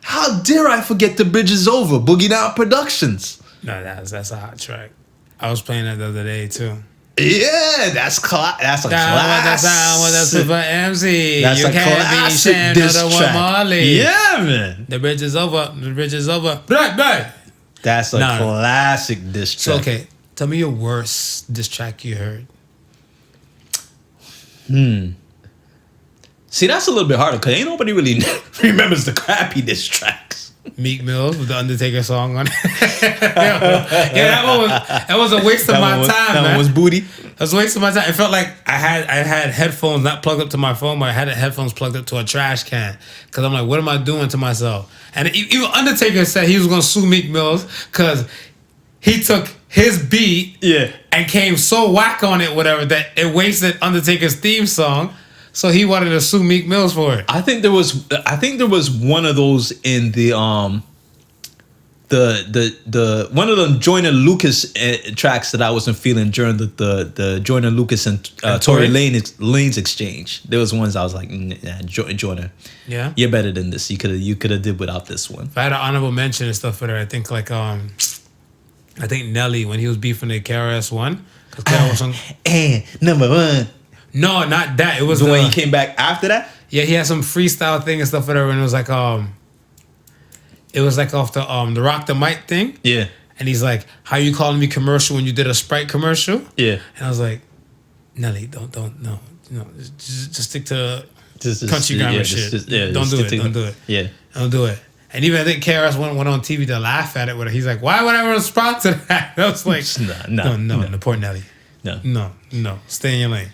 How dare I forget The Bridge Is Over? Boogie Down Productions. No, that's a hot track. I was playing that the other day too. Yeah, that's a classic. That's a super MC. That's you a can't classic be diss track. Marley. Yeah, man. The bridge is over. The bridge is over. Right. That's a classic diss track. So okay, tell me your worst diss track you heard. See, that's a little bit harder because ain't nobody really remembers the crappy diss tracks. Meek Mills with the Undertaker song on it. that was a waste of my time, man. That one was booty. It was a waste of my time. It felt like I had headphones not plugged up to my phone, but I had the headphones plugged up to a trash can. Because I'm like, what am I doing to myself? And even Undertaker said he was going to sue Meek Mills because he took his beat and came so whack on it, whatever, that it wasted Undertaker's theme song. So he wanted to sue Meek Mills for it. I think there was one of those in the one of the Joyner Lucas tracks that I wasn't feeling during the Joyner Lucas and Tory Lanez exchange. There was ones I was like, nah, Joyner, you're better than this. You could have did without this one. If I had an honorable mention and stuff for her, I think like I think Nelly when he was beefing the KRS-One. And number one. No, not that. It was the way he came back after that. Yeah, he had some freestyle thing and stuff, whatever, and it was like off the Rock the Mic thing. Yeah. And he's like, "How you calling me commercial when you did a Sprite commercial?" Yeah. And I was like, "Nelly, don't just stick to country grammar shit. Don't do it. Yeah. Don't do it." And even I think KRS went on TV to laugh at it. He's like, "Why would I respond to that?" I was like, "No, poor Nelly. No, stay in your lane."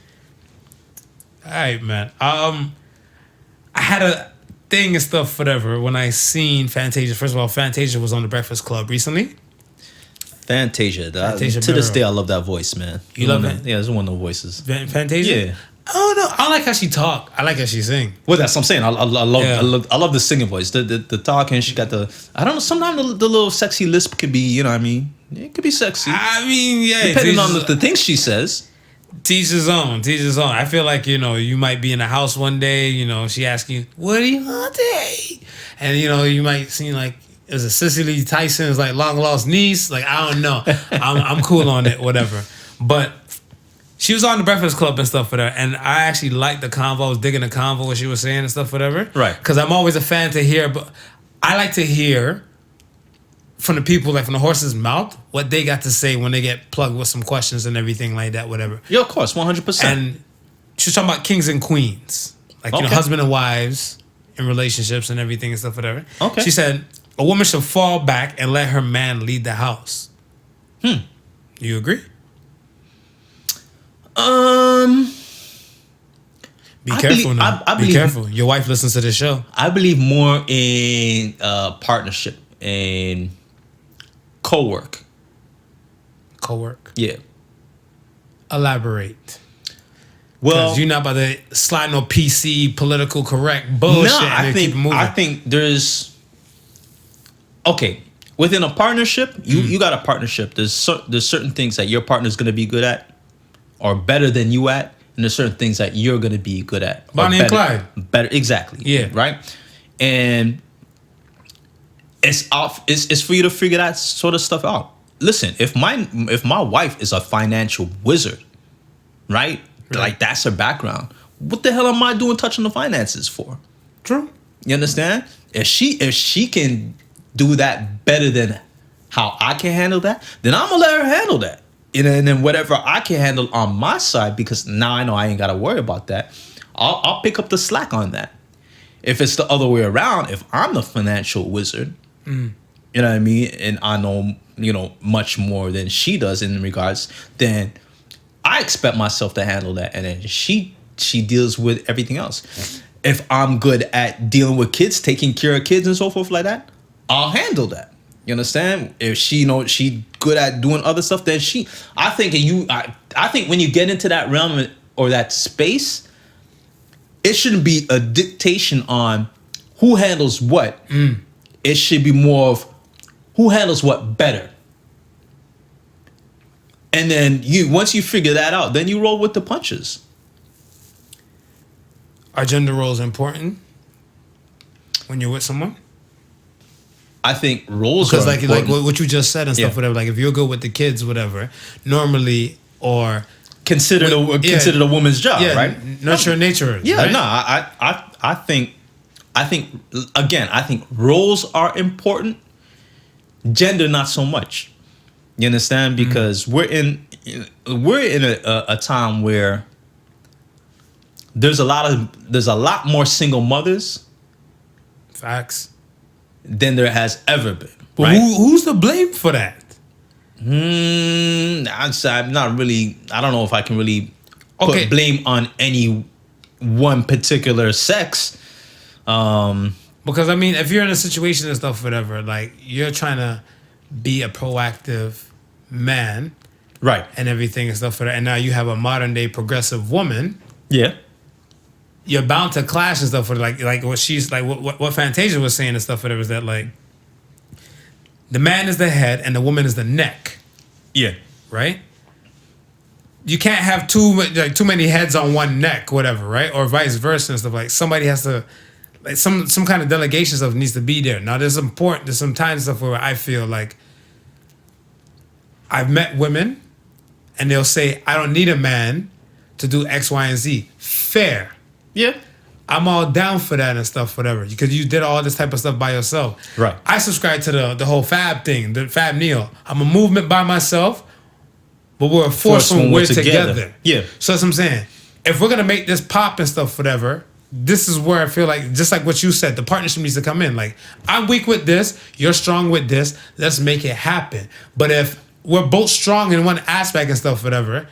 All right, man. I had a thing and stuff, whatever, when I seen Fantasia. First of all, Fantasia was on The Breakfast Club recently. Fantasia to this day, I love that voice, man. You love it? Yeah, it's one of the voices. Fantasia? Yeah. I don't know. I don't like how she talk. I like how she sing. Well, that's what I'm saying. I love the singing voice, the talking. She got the, I don't know. Sometimes the little sexy lisp could be, you know what I mean? It could be sexy. I mean, yeah. Depending on the things she says. Teach his own. Teach his own. I feel like, you might be in a house one day, she asks you, what do you want today? And, you might seem like it was a Cicely Tyson's like long lost niece. Like, I don't know. I'm cool on it, whatever. But she was on the Breakfast Club and stuff, whatever. And I actually liked the convo. I was digging the convo, what she was saying and stuff, whatever. Right. Because I'm always a fan to hear, but I like to hear from the people, like from the horse's mouth, what they got to say when they get plugged with some questions and everything like that, whatever. Yeah, of course, 100%. And she was talking about kings and queens, like, husband and wives in relationships and everything and stuff, whatever. Okay. She said, a woman should fall back and let her man lead the house. You agree? Be careful now. Be careful. Your wife listens to this show. I believe more in partnership and co-work. Co-work. Yeah. Elaborate. Well, you're not about to slide no PC political correct bullshit. No, I think there's within a partnership. You got a partnership. There's certain things that your partner's going to be good at, or better than you at, and there's certain things that you're going to be good at. Bonnie and Clyde. Better, exactly. Yeah. Right. And it's for you to figure that sort of stuff out. Listen, if my wife is a financial wizard, right? Like that's her background. What the hell am I doing touching the finances for? True. You understand? If she can do that better than how I can handle that, then I'm gonna let her handle that. And then whatever I can handle on my side, because now I know I ain't gotta worry about that, I'll pick up the slack on that. If it's the other way around, if I'm the financial wizard, you know what I mean, and I know much more than she does in regards, then I expect myself to handle that, and then she deals with everything else. If I'm good at dealing with kids, taking care of kids and so forth like that, I'll handle that. You understand? If she she good at doing other stuff, then I think when you get into that realm or that space, it shouldn't be a dictation on who handles what. It should be more of who handles what better. And then once you figure that out, then you roll with the punches. Are gender roles important when you're with someone? I think roles because are like what you just said and stuff, whatever. Like if you're good with the kids, whatever, normally or considered a woman's job, right? Nurture nature. Yeah, right? no, I think roles are important. Gender, not so much. You understand? Because we're in a time where there's a lot more single mothers. Facts. Than there has ever been. But right? Who's to blame for that? I'm not really. I don't know if I can really put blame on any one particular sex. Because I mean, if you're in a situation and stuff, whatever, like you're trying to be a proactive man, right, and everything and stuff, and now you have a modern day progressive woman. Yeah. You're bound to clash and stuff with like what she's like what Fantasia was saying and stuff, whatever, is that like the man is the head and the woman is the neck. Yeah. Right? You can't have too many heads on one neck, whatever, right? Or vice versa and stuff. Like somebody has to like some kind of delegation stuff needs to be there. Now there's some times stuff where I feel like I've met women and they'll say, I don't need a man to do X, Y, and Z. Fair. Yeah. I'm all down for that and stuff, whatever. Because you did all this type of stuff by yourself. Right. I subscribe to the whole Fab thing, the Fab Neo. I'm a movement by myself, but we're a force when we're together. Yeah. So that's what I'm saying. If we're going to make this pop and stuff, whatever, this is where I feel like, just like what you said, the partnership needs to come in. Like, I'm weak with this, you're strong with this, let's make it happen. But if we're both strong in one aspect and stuff, whatever,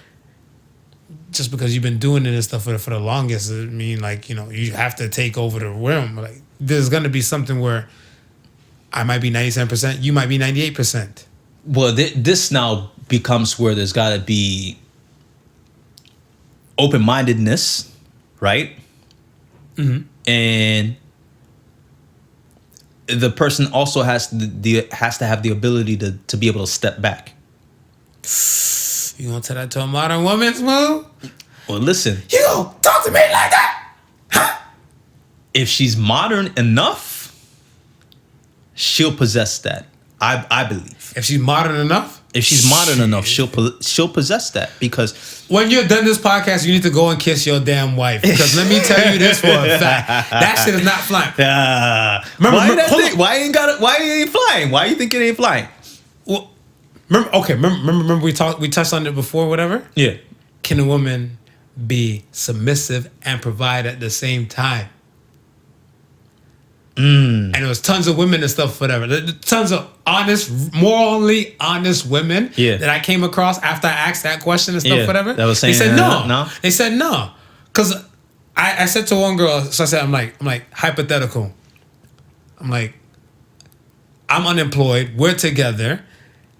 just because you've been doing it and stuff for the longest, I mean, like, you have to take over the realm. Like, there's going to be something where I might be 97%, you might be 98%. Well, this now becomes where there's got to be open-mindedness, right? Mm-hmm. And the person also has to have the ability to be able to step back. You gonna tell that to a modern woman's move? Well, listen. You gonna talk to me like that? Huh? If she's modern enough, she'll possess that. I believe. If she's modern enough? If she's modern enough, she'll possess that, because when you're done this podcast, you need to go and kiss your damn wife. Because let me tell you this for a fact, that shit is not flying. Why ain't flying? Why you think it ain't flying? Well, remember we touched on it before, whatever. Yeah. Can a woman be submissive and provide at the same time? And there was tons of women and stuff, whatever. Tons of honest, morally honest women that I came across after I asked that question and stuff, whatever. That was saying, they said no. They said no. Because I said to one girl, so I said, I'm like, hypothetical. I'm like, I'm unemployed. We're together.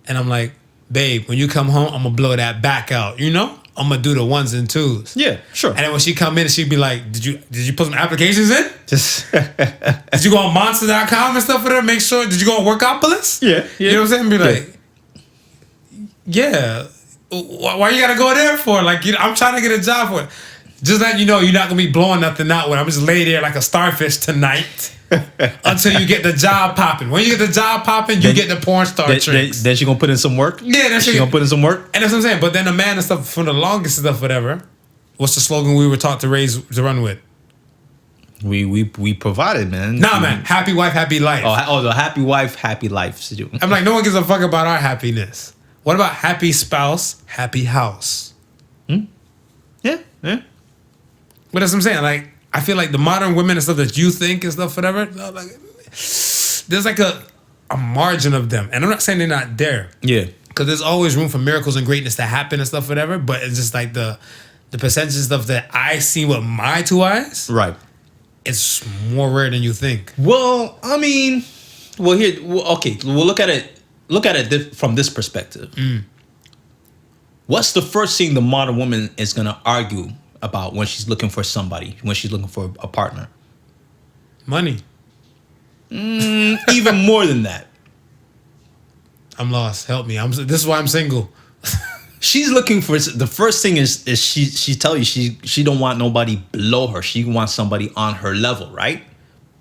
And I'm like, babe, when you come home, I'm going to blow that back out, you know? I'm gonna do the ones and twos. Yeah, sure. And then when she come in, she'd be like, "Did you put some applications in? Did you go on Monster.com and stuff for her? Make sure. Did you go on Workopolis? Yeah. You know what I'm saying? Be like, yeah. Why you gotta go there for? Like, I'm trying to get a job for it. Just letting you know, you're not gonna be blowing nothing out with. I'm just lay there like a starfish tonight until you get the job popping. When you get the job popping, you get the porn star tricks. Then she gonna put in some work. Yeah, then she gonna put in some work. And that's what I'm saying. But then the man and stuff from the longest stuff, whatever. What's the slogan we were taught to run with? We provided, man. Nah, man. Happy wife, happy life. Oh, the happy wife, happy life. I'm like, no one gives a fuck about our happiness. What about happy spouse, happy house? Yeah. But that's what I'm saying. Like, I feel like the modern women and stuff that you think and stuff, whatever, like, there's like a margin of them. And I'm not saying they're not there. Yeah. Because there's always room for miracles and greatness to happen and stuff, whatever. But it's just like the percentage of stuff that I see with my two eyes. Right. It's more rare than you think. Well, I mean, we'll look at it from this perspective. What's the first thing the modern woman is going to argue about when she's looking for somebody, when she's looking for a partner? Money. Even more than that. I'm lost. Help me. This is why I'm single. She's looking for, the first thing is she tell you she don't want nobody below her. She wants somebody on her level, right?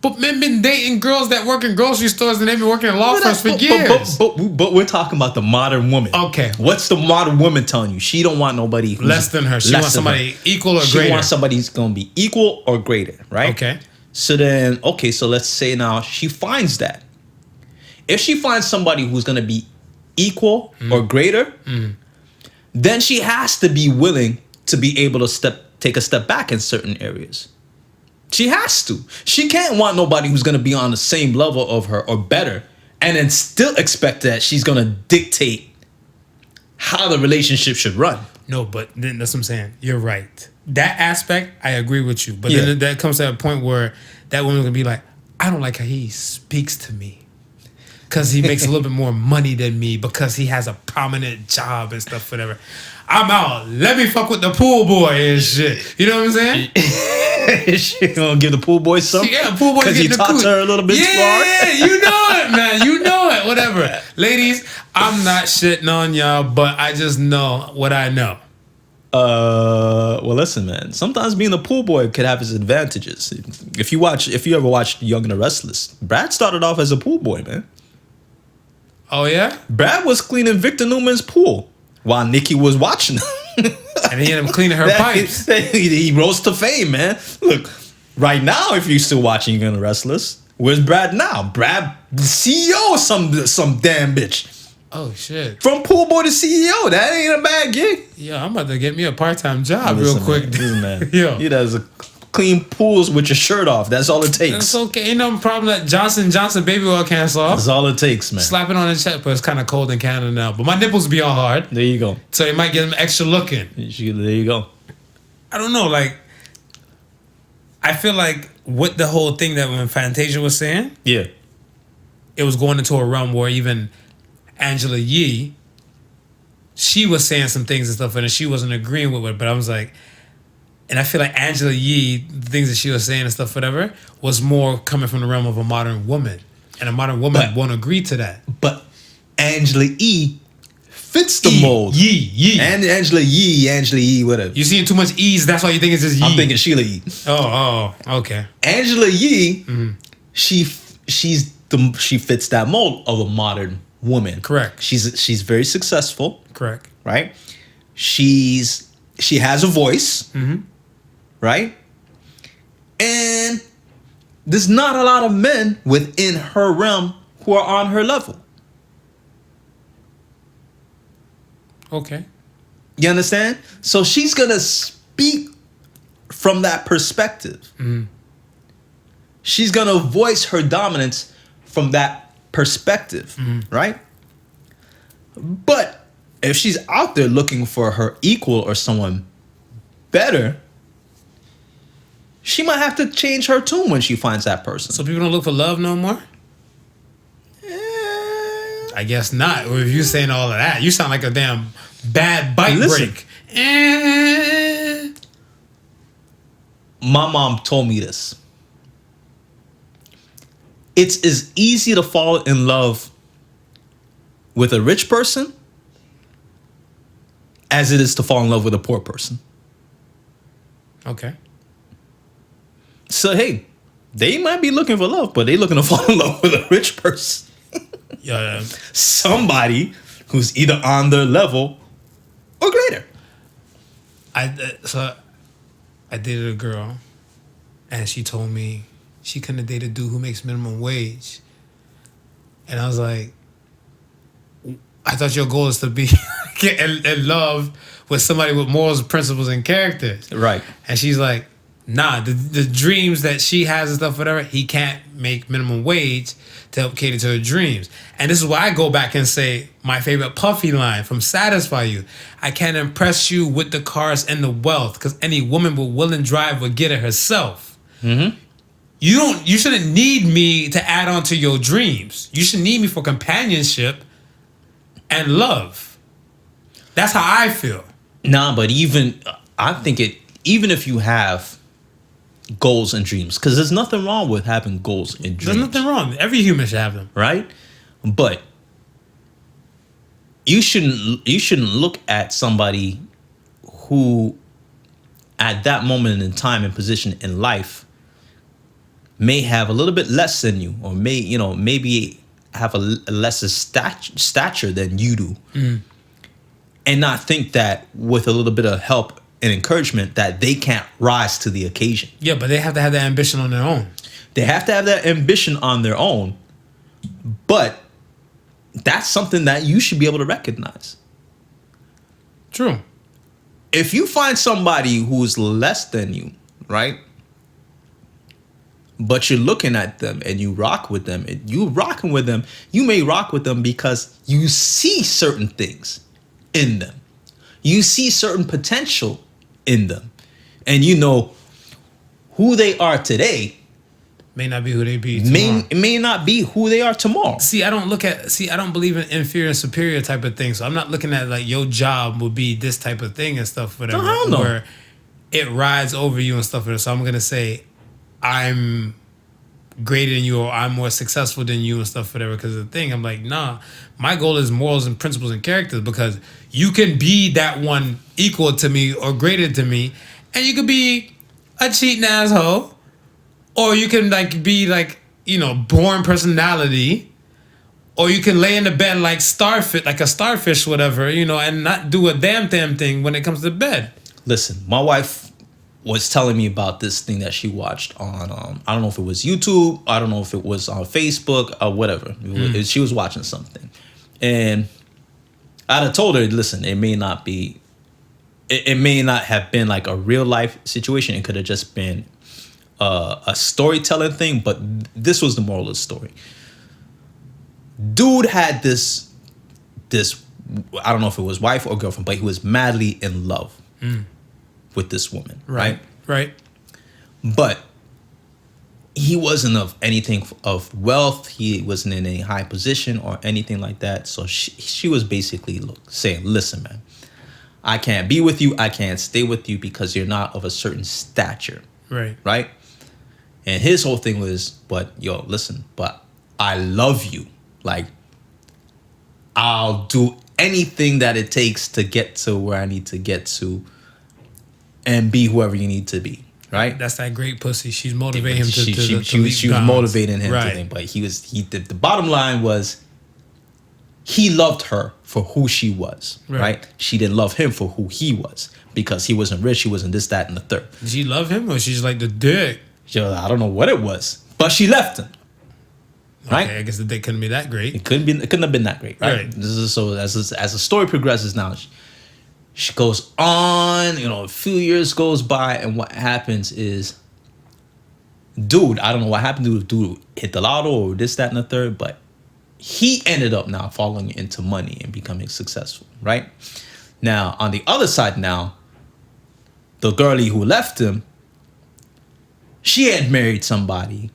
But men been dating girls that work in grocery stores and they've been working in law firms for years. But we're talking about the modern woman. Okay. What's the modern woman telling you? She don't want nobody who's less than her. She wants somebody equal or greater. She wants somebody who's going to be equal or greater, right? Okay. So then, so let's say now she finds that. If she finds somebody who's going to be equal or greater, then she has to be willing to be able to take a step back in certain areas. She has to. She can't want nobody who's going to be on the same level of her or better and then still expect that she's going to dictate how the relationship should run. No, but then that's what I'm saying. You're right. That aspect, I agree with you. But then that comes to a point where that woman's going to be like, I don't like how he speaks to me because he makes a little bit more money than me because he has a prominent job and stuff, whatever. I'm out. Let me fuck with the pool boy and shit. You know what I'm saying? She gonna give the pool boy something? Yeah, pool boy. Because you talked to her a little bit too hard? Yeah, you know it, man. You know it. Whatever. Ladies, I'm not shitting on y'all, but I just know what I know. Well, listen, man. Sometimes being a pool boy could have its advantages. If you ever watched Young and the Restless, Brad started off as a pool boy, man. Oh yeah? Brad was cleaning Victor Newman's pool while Nikki was watching him. And he ended up cleaning her pipes. He rose to fame, man. Look, right now, if you're still watching Young and the Restless, where's Brad now? Brad, CEO of some damn bitch. Oh, shit. From pool boy to CEO. That ain't a bad gig. Yeah, I'm about to get me a part-time job real quick. Man. Yo. He does clean pools with your shirt off. That's all it takes. It's okay. Ain't no problem that Johnson baby oil can't solve. That's all it takes, man. Slap it on the chest, but it's kind of cold in Canada now. But my nipples be all hard. There you go. So it might get them extra looking. There you go. I don't know. Like, I feel like with the whole thing that when Fantasia was saying, yeah, it was going into a realm where even Angela Yee, she was saying some things and stuff, and she wasn't agreeing with it. But I was like, And I feel like Angela Yee, the things that she was saying and stuff, whatever, was more coming from the realm of a modern woman. And a modern woman won't agree to that. But Angela E fits the mold. Yee. And Angela Yee, whatever. You seeing too much E's, that's why you think it's just Yee. I'm thinking Sheila E. Oh, okay. Angela Yee, she fits that mold of a modern woman. Correct. She's very successful. Correct. Right? She has a voice. Right? And there's not a lot of men within her realm who are on her level. Okay. You understand? So she's going to speak from that perspective. She's going to voice her dominance from that perspective, right? But if she's out there looking for her equal or someone better, she might have to change her tune when she finds that person. So people don't look for love no more? I guess not. Or if you saying all of that, you sound like a damn bad bite break. My mom told me this. It's as easy to fall in love with a rich person as it is to fall in love with a poor person. Okay. So, hey, they might be looking for love, but they looking to fall in love with a rich person. Yeah. Somebody who's either on their level or greater. I dated a girl, and she told me she couldn't date a dude who makes minimum wage. And I was like, I thought your goal is to be in love with somebody with morals, principles, and characters. Right. And she's like, nah, the dreams that she has and stuff, whatever, he can't make minimum wage to help cater to her dreams. And this is why I go back and say my favorite Puffy line from Satisfy You. I can't impress you with the cars and the wealth because any woman with will and drive would get it herself. You shouldn't need me to add on to your dreams. You should need me for companionship and love. That's how I feel. Nah, but even if you have goals and dreams, because there's nothing wrong with having goals and dreams. There's nothing wrong. Every human should have them. Right? But you shouldn't look at somebody who at that moment in time and position in life may have a little bit less than you, or maybe have a lesser stature than you do, and not think that with a little bit of help and encouragement that they can't rise to the occasion. Yeah, but they have to have that ambition on their own. They have to have that ambition on their own, but that's something that you should be able to recognize. True. If you find somebody who's less than you, right? But you're looking at them and you rock with them, and you rocking with them, you may rock with them because you see certain things in them. You see certain potential in them. And you know who they are today may not be who they be tomorrow. May not be who they are tomorrow. I don't believe in inferior and superior type of thing. So I'm not looking at like your job will be this type of thing and stuff, whatever. No. Where it rides over you and stuff. So I'm gonna say I'm greater than you or I'm more successful than you and stuff, whatever. Because the thing, I'm like, nah, my goal is morals and principles and characters, because you can be that one equal to me or greater to me, and you could be a cheating asshole, or you can like be like, born personality, or you can lay in the bed like a starfish, whatever, and not do a damn thing when it comes to bed. Listen, my wife was telling me about this thing that she watched on, I don't know if it was YouTube, I don't know if it was on Facebook or whatever. She was watching something. And I'd have told her, listen, it may not have been like a real life situation. It could have just been a storytelling thing, but this was the moral of the story. Dude had this, I don't know if it was wife or girlfriend, but he was madly in love with this woman, right? Right. But he wasn't of anything of wealth. He wasn't in any high position or anything like that. So she was basically saying, listen, man, I can't be with you. I can't stay with you because you're not of a certain stature. Right. Right? And his whole thing was, but yo, listen, but I love you. Like, I'll do anything that it takes to get to where I need to get to and be whoever you need to be. Right? That's that great pussy. She's motivating him to She was motivating him to think. But the bottom line was, he loved her for who she was, right? She didn't love him for who he was because he wasn't rich, he wasn't this, that, and the third. Did she love him or she's like the dick? Yo, I don't know what it was, but she left him. Right? Okay, I guess the dick couldn't be that great. It couldn't have been that great, right? So as the story progresses now, she goes on, a few years goes by, and what happens is, dude, I don't know what happened to the dude, hit the lotto or this, that, and the third, but he ended up now falling into money and becoming successful, right? Now, on the other side now, the girlie who left him, she had married somebody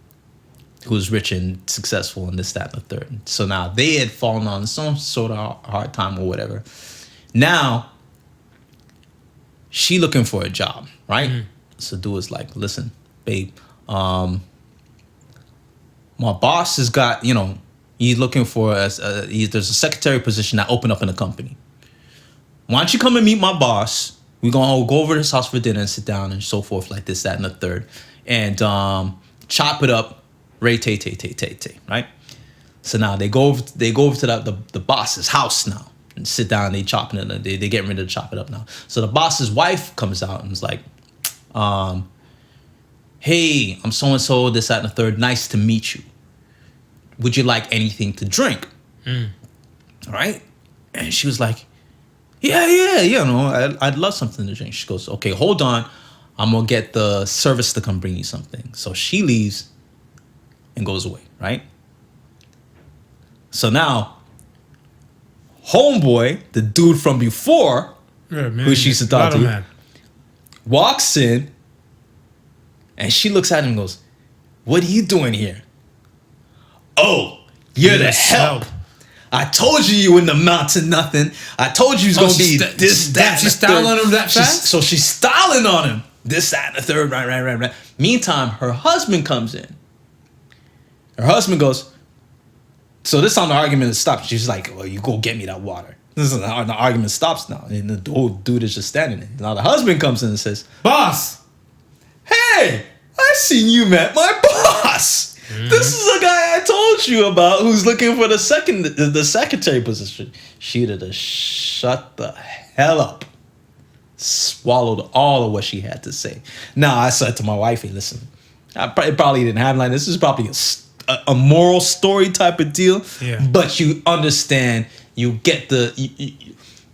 who was rich and successful and this, that, and the third. So now they had fallen on some sort of hard time or whatever. Now, she looking for a job, right? Mm-hmm. So dude was like, listen, babe, my boss has got, he's looking for there's a secretary position that opened up in the company. Why don't you come and meet my boss? We're going to go over to his house for dinner and sit down and so forth, like this, that, and the third. And chop it up, right? So now they go over to the boss's house now and sit down. They chopping it. They getting ready to chop it up now. So the boss's wife comes out and is like, hey, I'm so and so, this, that, and the third. Nice to meet you. Would you like anything to drink? All right. And she was like, yeah, I'd love something to drink. She goes, okay, hold on. I'm going to get the service to come bring you something. So she leaves and goes away, right? So now, homeboy, the dude from before, who she used to talk to, walks in and she looks at him and goes, what are you doing here? Oh, you're the help. I told you wouldn't amount to nothing. I told you it was going to be this, that, she's styling on him that fast? So she's styling on him. This, that, and the third, right. Meantime, her husband comes in. Her husband goes, so this time the argument stops. She's like, well, you go get me that water. This is the argument stops now. And the old dude is just standing there. Now the husband comes in and says, boss, hey, I seen you met my boss. Mm-hmm. This is a guy I told you about who's looking for the secretary position. She'd have shut the hell up. Swallowed all of what she had to say. Now I said to my wife, hey, listen, it probably didn't happen like this. This is probably a moral story type of deal. Yeah. But you understand, you get the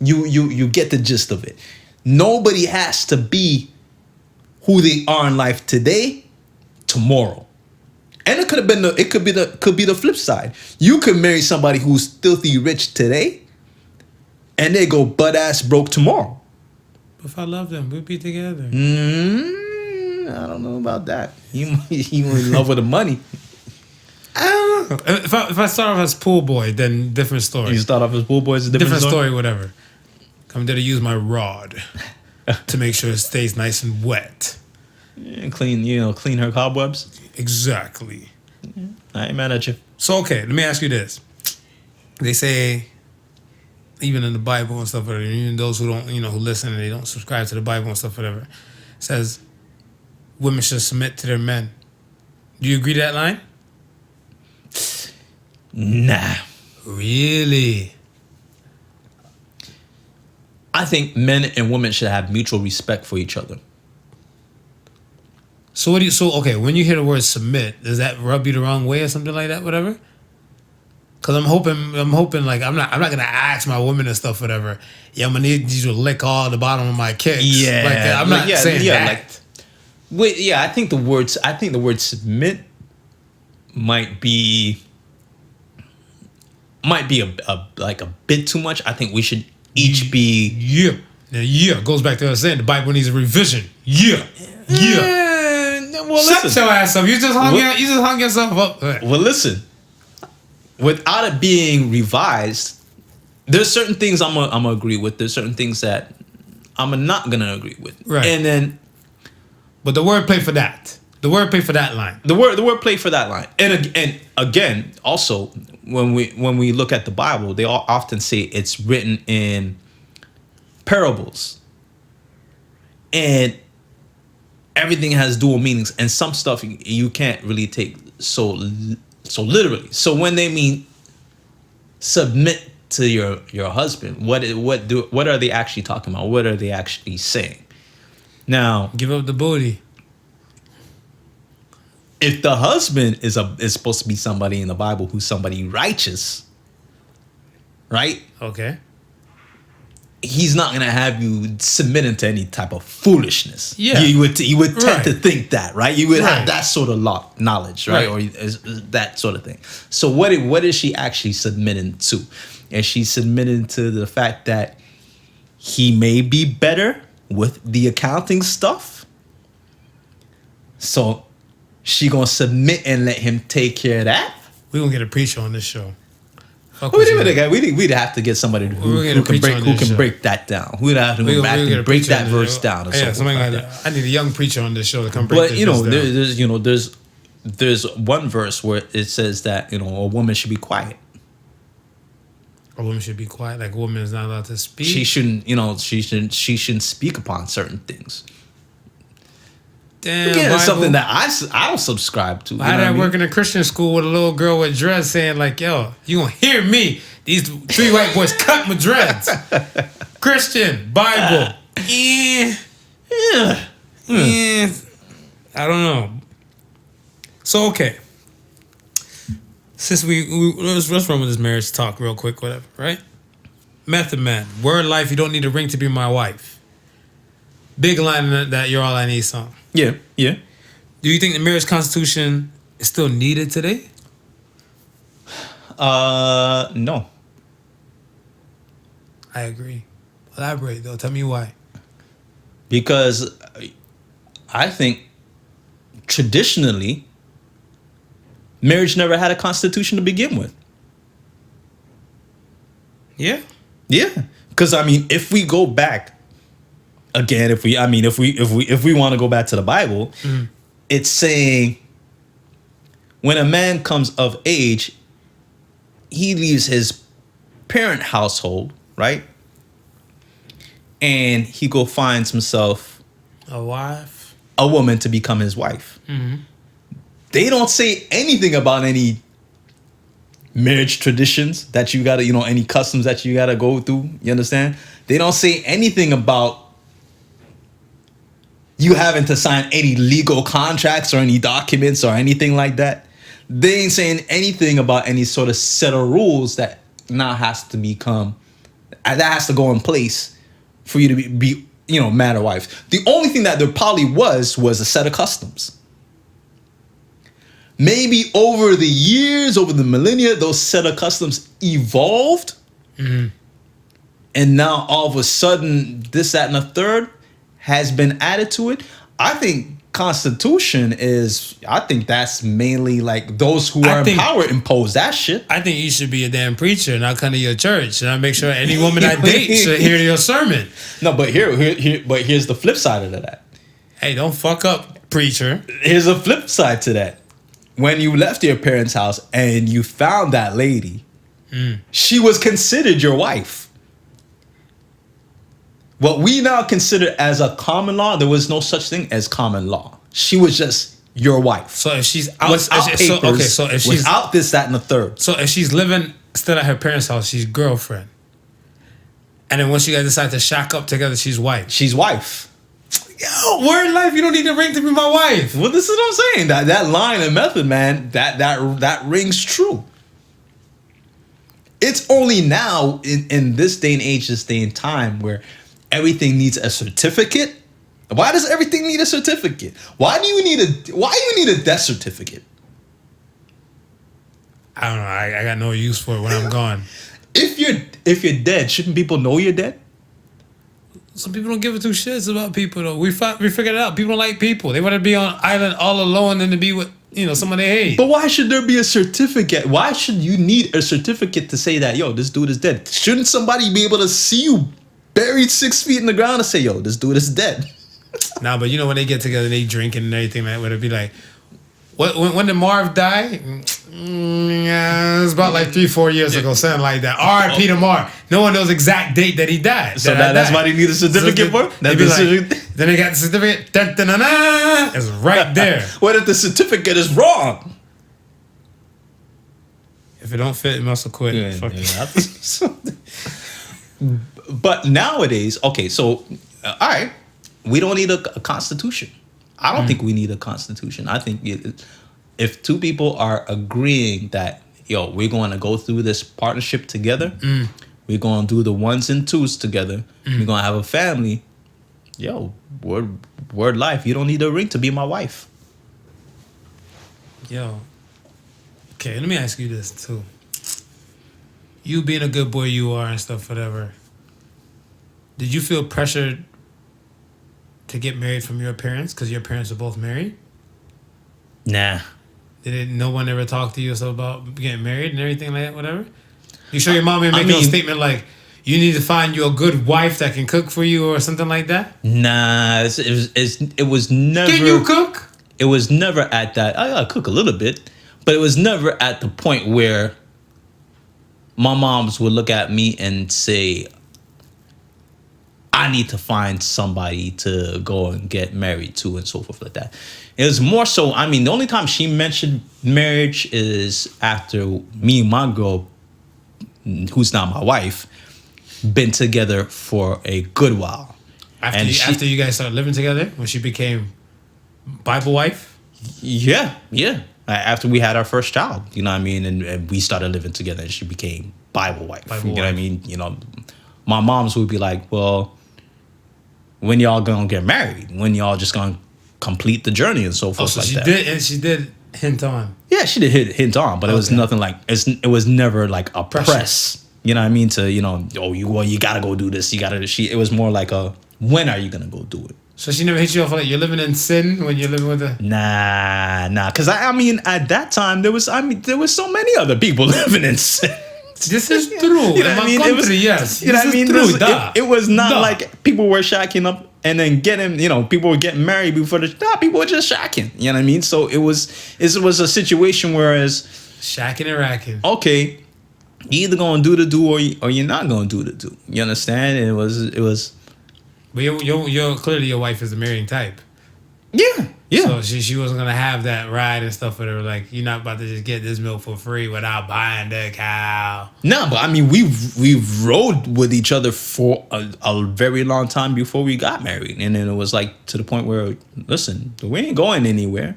you get the gist of it. Nobody has to be who they are in life today, tomorrow. And it could be the flip side. You could marry somebody who's filthy rich today, and they go butt ass broke tomorrow. If I love them, we'd be together. I don't know about that. You in love with the money. I don't know. If I start off as pool boy, then different story. You start off as pool boy, it's a different story. Whatever. I'm there to use my rod to make sure it stays nice and wet. And clean her cobwebs. Exactly. Yeah. I ain't mad at you. So okay, let me ask you this. They say, even in the Bible and stuff, whatever, even those who don't, who listen and they don't subscribe to the Bible and stuff, whatever, says women should submit to their men. Do you agree to that line? Nah. Really? I think men and women should have mutual respect for each other. So okay, when you hear the word submit, does that rub you the wrong way or something like that, whatever? Cause I'm hoping like I'm not gonna ask my woman and stuff, whatever. Yeah, I'm gonna need you to lick all the bottom of my kicks. Yeah, like I'm not saying that. I think the word submit might be a bit too much. I think we should each be goes back to us saying the Bible needs a revision. Well, shut your ass up. You just hung yourself up. Well, listen. Without it being revised, there's certain things I'm gonna agree with. There's certain things that I'm not gonna agree with. Right. And then, but the wordplay for that. The wordplay for that line. The wordplay for that line. And again, also when we look at the Bible, they all often say it's written in parables, and everything has dual meanings, and some stuff you can't really take so literally. So when they mean submit to your husband, what are they actually talking about? What are they actually saying? Now, give up the booty. If the husband is supposed to be somebody in the Bible who's somebody righteous, right? Okay. He's not gonna have you submitting to any type of foolishness. Yeah, you would tend to think that, right? You would have that sort of knowledge, right? Or that sort of thing. So what is she actually submitting to? And she's submitting to the fact that he may be better with the accounting stuff. So she gonna submit and let him take care of that. We gonna get a preacher on this show. We'd have to get somebody who can break that down. We'd have to go back and break that verse down. Yeah, something like that. I need a young preacher on this show to come break this down. But there's one verse where it says that a woman should be quiet. A woman should be quiet. Like a woman is not allowed to speak. She shouldn't speak upon certain things. Damn, again, it's something that I don't subscribe to. How did I work in a Christian school with a little girl with dreads saying like, "Yo, you gonna hear me? These 3 white boys cut my dreads." Christian Bible. I don't know. So okay, since let's run with this marriage talk real quick, whatever, right? Method Man, word life. You don't need a ring to be my wife. Big line in that "You're All I Need" song. Yeah. Do you think the marriage constitution is still needed today? No. I agree. Elaborate though. Tell me why. Because I think traditionally, marriage never had a constitution to begin with. Yeah. Yeah. Because if we go back. Again, if we want to go back to the Bible, it's saying when a man comes of age, he leaves his parent household, right? And he finds himself a wife, a woman to become his wife. Mm-hmm. They don't say anything about any marriage traditions that you gotta, any customs that you gotta go through. You understand? They don't say anything about you having to sign any legal contracts or any documents or anything like that. They ain't saying anything about any sort of set of rules that now has to go in place for you to be man or wife. The only thing that there probably was a set of customs. Maybe over the years, over the millennia, those set of customs evolved. Mm-hmm. And now all of a sudden, this, that, and the third has been added to it. I think Constitution that's mainly like those who are in power impose that shit. I think you should be a damn preacher and I'll come to your church and I'll make sure any woman I date should hear your sermon. No, but here's the flip side of that. Hey, don't fuck up, preacher. Here's a flip side to that. When you left your parents' house and you found that lady, she was considered your wife. What we now consider as a common law, there was no such thing as common law. She was just your wife. So if she's out, without papers, so if she's without this, that, and the third. So if she's living still at her parents' house, she's girlfriend. And then once you guys decide to shack up together, she's wife. She's wife. Yo, word life, you don't need a ring to be my wife. Well, this is what I'm saying. That line and method, man, that rings true. It's only now in this day and age, this day and time where everything needs a certificate. Why does everything need a certificate? Why do you need a death certificate? I don't know. I got no use for it when I'm gone. If you're dead, shouldn't people know you're dead? Some people don't give a two shits about people though. We figured it out. People don't like people. They want to be on an island all alone than to be with someone they hate. But why should there be a certificate? Why should you need a certificate to say that, yo, this dude is dead? Shouldn't somebody be able to see you buried 6 feet in the ground and say, yo, this dude is dead. Nah, but you know when they get together, they drinking and everything like. Would it be like, when did Marv die? Yeah, it was about like 3-4 years ago, something like that. R.I.P. to Marv. No one knows exact date that he died. So that's why they need a certificate for. Then they got the certificate. Dun, dun, dun, dun, it's right there. What if the certificate is wrong? If it don't fit, it must have quit. But nowadays, okay, so all right, we don't need a constitution. I don't think we need a constitution. I think if two people are agreeing that, yo, we're going to go through this partnership together, we're going to do the ones and twos together, we're going to have a family, yo, word life. You don't need a ring to be my wife. Yo. Okay, let me ask you this, too. You being a good boy you are and stuff, whatever, did you feel pressured to get married from your parents because your parents are both married? Nah. No one ever talk to you about getting married and everything like that, whatever? You sure your mom didn't make a statement like, you need to find you a good wife that can cook for you or something like that? Nah, it was never... Can you cook? It was never at that... I cook a little bit, but it was never at the point where my moms would look at me and say, I need to find somebody to go and get married to and so forth like that. It was more so, I mean, the only time she mentioned marriage is after me and my girl, who's now my wife, been together for a good while. After you guys started living together, when she became Bible wife? Yeah. After we had our first child, you know what I mean? And we started living together and she became Bible wife. You know what I mean? You know, my moms would be like, well, when y'all gonna get married? When y'all just gonna complete the journey and so forth like that? She did hint on. Yeah, she did hint on, but it was nothing like, it was never like a press. You know what I mean? To, you know, you gotta go do this. It was more like when are you gonna go do it? So she never hit you off like you're living in sin when you're living with her? Nah. Because I mean, at that time, there was so many other people living in sin. This is true. You know what I mean? Yes. You know what I mean? It was not like people were shacking up and then getting, you know, people were getting married before people were just shacking. You know what I mean? So it was a situation whereas shacking and racking. Okay, you either gonna do the do or you're not gonna do the do. You understand? It was. But you're clearly your wife is the marrying type. Yeah. So she wasn't gonna have that ride and stuff with her. Like, you're not about to just get this milk for free without buying the cow. No, but I mean, we've rode with each other for a very long time before we got married, and then it was like to the point where, listen, we ain't going anywhere.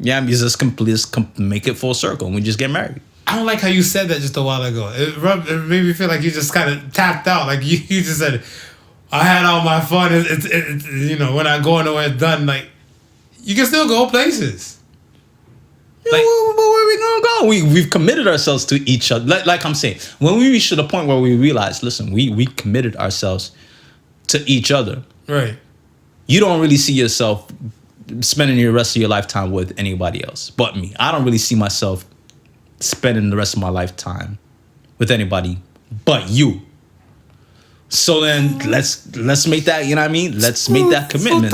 Yeah, we just make it full circle, and we just get married. I don't like how you said that just a while ago. It made me feel like you just kind of tapped out. Like you just said, I had all my fun. It's you know, when I go nowhere, it's done. Like, you can still go places. Like, where are we gonna go? We've committed ourselves to each other. Like I'm saying, when we reach to the point where we realize, listen, we committed ourselves to each other. Right. You don't really see yourself spending the rest of your lifetime with anybody else but me. I don't really see myself spending the rest of my lifetime with anybody but you. So then let's make that, you know what I mean? Let's make that commitment.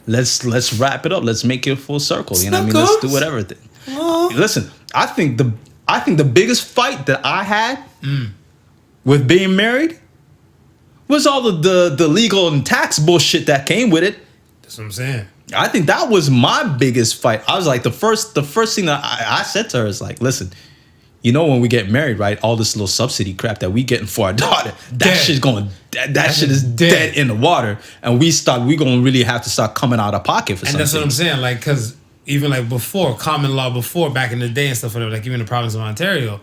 Let's wrap it up. Let's make it full circle. You know what I mean? Let's do whatever thing. Listen, I think the biggest fight that I had with being married was all the legal and tax bullshit that came with it. That's what I'm saying. I think that was my biggest fight. I was like, the first thing that I said to her is like, listen, you know, when we get married, right? All this little subsidy crap that we getting for our daughter, that shit is dead in the water, and we gonna really have to start coming out of pocket for something. And that's what I'm saying, like, because even like before common law, before back in the day and stuff, whatever, like even the province of Ontario,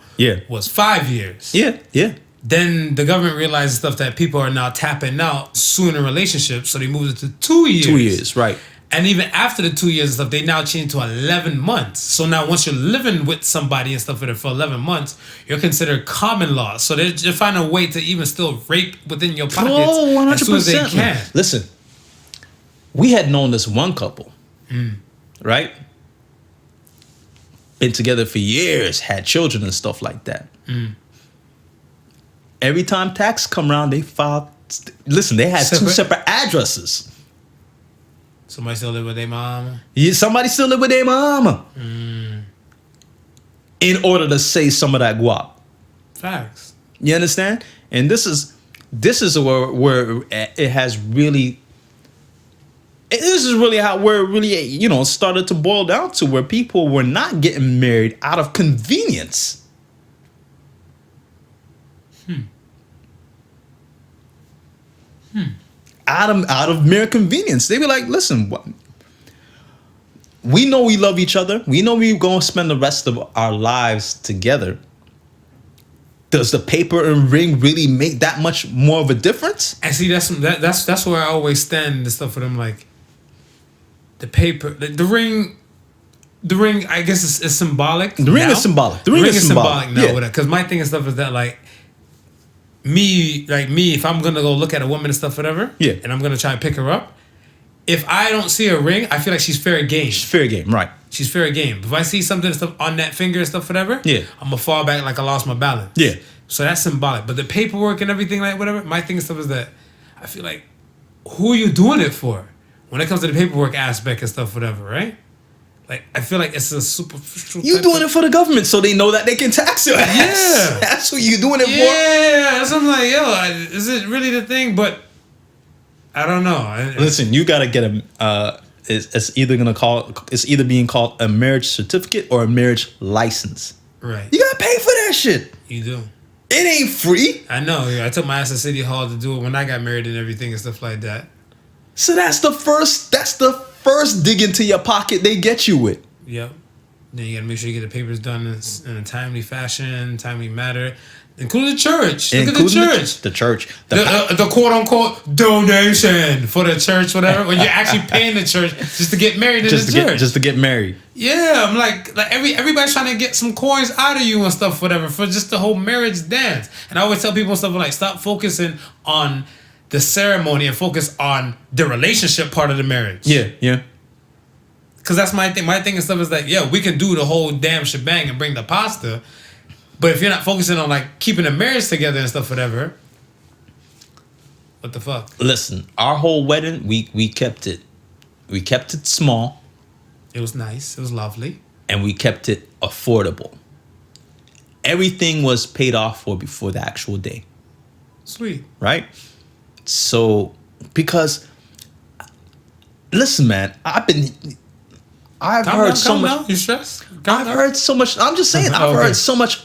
was 5 years. Yeah. Then the government realized stuff that people are now tapping out soon in relationships, so they moved it to 2 years. 2 years, right? And even after the 2 years and stuff, they now changed to 11 months. So now once you're living with somebody and stuff for 11 months, you're considered common law. So they find a way to even still rape within your pockets 100%. As soon as they can. Listen, we had known this one couple, right? Been together for years, had children and stuff like that. Every time tax come around, they filed. Listen, they had two separate addresses. Somebody still live with their mama. Yeah, somebody still live with their mama. In order to save some of that guap. Facts. You understand? And this is where it has really. This is really where it really started to boil down to, where people were not getting married out of convenience. Out of mere convenience. They be like, listen, we know we love each other. We know we're going to spend the rest of our lives together. Does the paper and ring really make that much more of a difference? And see, that's where I always stand and stuff with them. Like, the paper, the ring, I guess is symbolic. The ring is symbolic. The ring is symbolic now. Because my thing and stuff is that, like, me, if I'm gonna go look at a woman and stuff, whatever, and I'm gonna try and pick her up, if I don't see a ring, I feel like she's fair game. She's fair game, right? She's fair game. If I see something and stuff on that finger and stuff, whatever, I'm gonna fall back like I lost my balance. Yeah. So that's symbolic. But the paperwork and everything, like whatever, my thing and stuff is that I feel like, who are you doing it for? When it comes to the paperwork aspect and stuff, whatever, right? Like, I feel like it's a superficial. You doing it for the government so they know that they can tax your ass. Yeah. That's what you doing it for. Yeah. So I'm like, is it really the thing? But I don't know. Listen, you gotta get it's either being called a marriage certificate or a marriage license. Right. You gotta pay for that shit. You do. It ain't free. I know. I took my ass to City Hall to do it when I got married and everything and stuff like that. So that's the first dig into your pocket they get you with. Yep. Then you gotta make sure you get the papers done in a timely fashion, timely manner. Include the church. Look at the church. The church. The quote unquote donation for the church, whatever. When you're actually paying the church just to get married in the church. Just to get married. Yeah, I'm like everybody's trying to get some coins out of you and stuff, whatever, for just the whole marriage dance. And I always tell people stuff like, stop focusing on the ceremony and focus on the relationship part of the marriage. Yeah. Because that's my thing. My thing and stuff is like, we can do the whole damn shebang and bring the pasta. But if you're not focusing on like keeping the marriage together and stuff, whatever, what the fuck? Listen, our whole wedding, we kept it small. It was nice. It was lovely. And we kept it affordable. Everything was paid off for before the actual day. Sweet. Right? So, because, listen, man, I've heard so much. You stressed? I've heard so much. I'm just saying, I've heard so much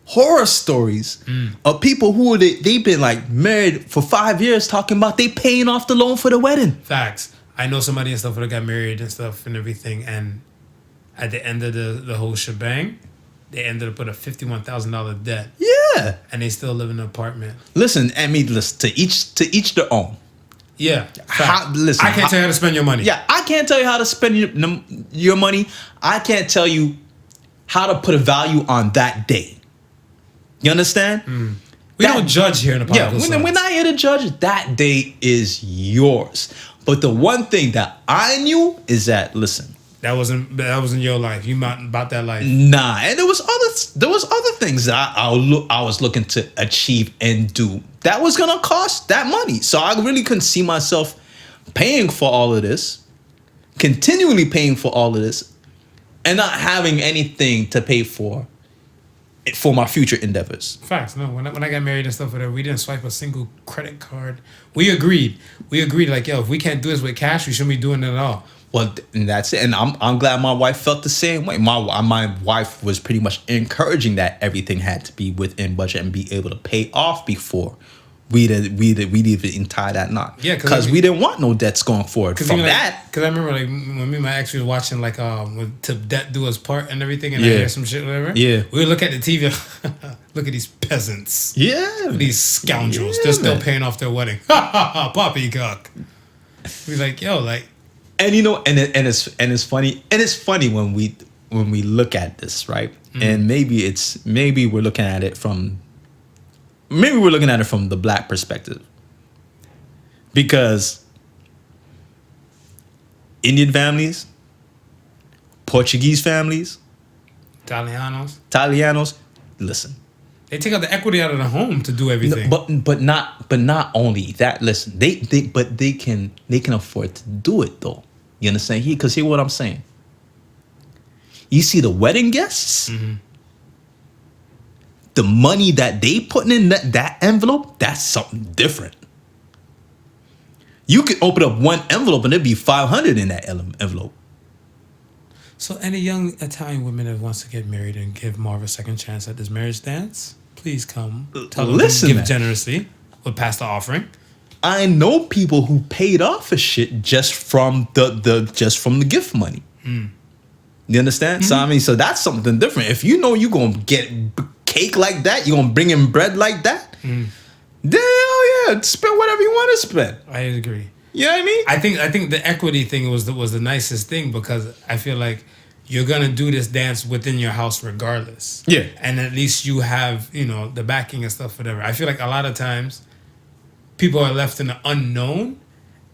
horror stories of people who they've been like married for 5 years talking about they paying off the loan for the wedding. Facts. I know somebody and stuff that got married and stuff and everything, and at the end of the whole shebang, they ended up with a $51,000 debt. Yeah. And they still live in an apartment. Listen, to each their own. Yeah. Listen, I can't tell you how to spend your money. Yeah, I can't tell you how to spend your money. I can't tell you how to put a value on that day. You understand? We don't judge here in the podcast. Yeah, we're not here to judge. That day is yours. But the one thing that I knew is that, listen, that wasn't your life. You not about that life. Nah, and there was other things that I was looking to achieve and do that was gonna cost that money. So I really couldn't see myself paying for all of this, continually paying for all of this, and not having anything to pay for my future endeavors. Facts. No, when I got married and stuff, whatever, we didn't swipe a single credit card. We agreed like, if we can't do this with cash, we shouldn't be doing it at all. Well, and that's it. And I'm glad my wife felt the same way. My wife was pretty much encouraging that everything had to be within budget and be able to pay off before we'd even tie that knot. Yeah, because we didn't want no debts going forward from that. Because I remember like when me and my ex was watching like when To Debt Do Us Part and everything, and I hear some shit whatever. Yeah, we would look at the TV. Look at these peasants. Yeah, these scoundrels. Yeah, they're still paying off their wedding. Poppycock. We like and and it's funny when we look at this, right? And maybe we're looking at it from the black perspective, because Indian families, Portuguese families, Italianos, listen, They take out the equity out of the home to do everything. But not only that. Listen, they can afford to do it though. You understand? Because hear what I'm saying. You see the wedding guests, the money that they putting in that envelope, that's something different. You could open up one envelope and there'd be $500 in that envelope. So any young Italian woman that wants to get married and give Marv a second chance at this marriage dance, please come. Tell them to give generously. We'll pass the offering. I know people who paid off for shit just from the gift money. You understand? So I mean, so that's something different. If you know you're gonna get cake like that, you're gonna bring in bread like that, then hell yeah, spend whatever you want to spend. I agree. You know what I mean? I think the equity thing was the nicest thing because I feel like you're gonna do this dance within your house regardless. Yeah. And at least you have, the backing and stuff, whatever. I feel like a lot of times people are left in the unknown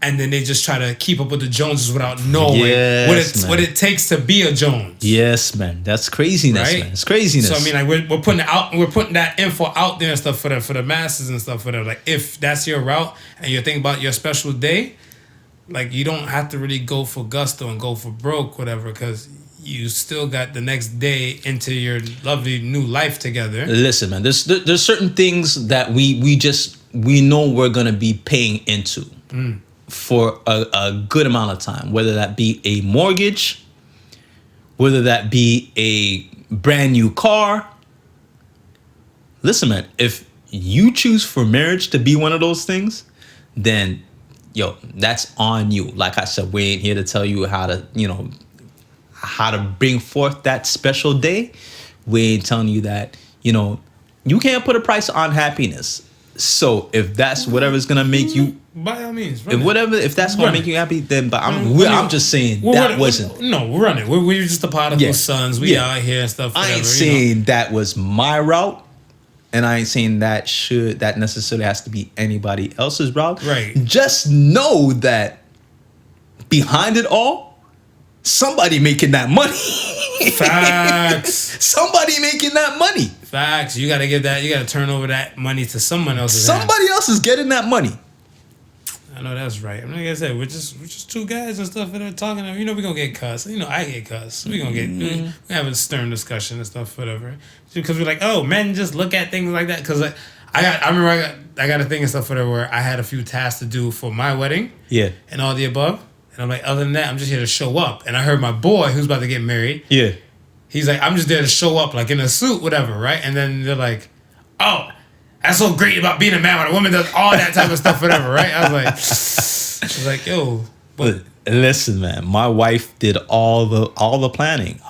and then they just try to keep up with the Joneses without knowing what it takes to be a Jones. Yes, man. That's craziness, right? Man. It's craziness. So I mean, like we're putting that info out there and stuff for the masses and stuff, whatever. Like if that's your route and you're thinking about your special day, like you don't have to really go for gusto and go for broke, whatever, because you still got the next day into your lovely new life together. Listen, man, there's certain things that we know we're gonna be paying into for a good amount of time, whether that be a mortgage, whether that be a brand new car. Listen, man, if you choose for marriage to be one of those things, then that's on you. Like I said, we ain't here to tell you how to bring forth that special day. We ain't telling you that, you can't put a price on happiness. So if that's whatever's gonna make you, by all means, if that's gonna make you happy, then I'm just saying that wasn't. No, we're running. We're just the prodigal sons. We out here and stuff. Whatever, I ain't saying that was my route, and I ain't saying that necessarily has to be anybody else's route. Right. Just know that behind it all, somebody making that money. Facts. Somebody making that money. Facts. You gotta give that. You gotta turn over that money to someone else. Somebody else is getting that money. I know that's right. I mean, like I said, we're just two guys and stuff that are talking. We're gonna get cussed. I get cussed. We have a stern discussion and stuff, whatever. Because we're like, oh, men just look at things like that. Because I remember I got a thing and stuff, whatever, where I had a few tasks to do for my wedding. Yeah. And all the above. And I'm like, other than that, I'm just here to show up. And I heard my boy, who's about to get married. Yeah. He's like, I'm just there to show up, like in a suit, whatever, right? And then they're like, oh, that's so great about being a man when a woman does all that type of stuff, whatever, right? I was like, yo. But listen, man, my wife did all the planning.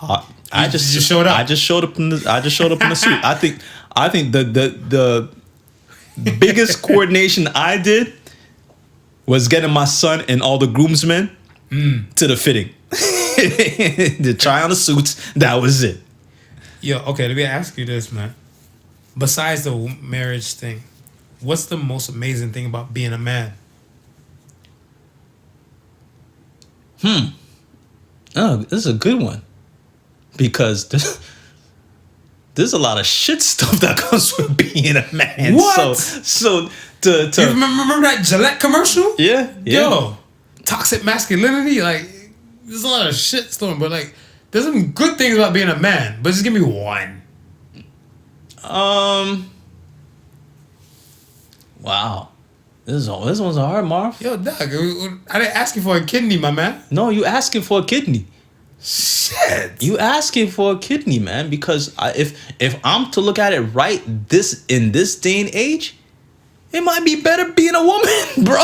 I just showed up. I just showed up in the suit. I think the biggest coordination I did was getting my son and all the groomsmen to the fitting. To try on the suits. That was it. Yo, okay, let me ask you this, man. Besides the marriage thing, what's the most amazing thing about being a man? Oh, this is a good one. Because there's a lot of shit stuff that comes with being a man. What? So to you remember that Gillette commercial? Yeah. Yo, toxic masculinity, like there's a lot of shit storm, but like there's some good things about being a man. But just give me one. Wow. This one's hard, Marv. Yo, Doug, I didn't ask you for a kidney, my man. No, you asking for a kidney. Shit. You asking for a kidney, man, because if I'm to look at it right in this day and age, it might be better being a woman, bro.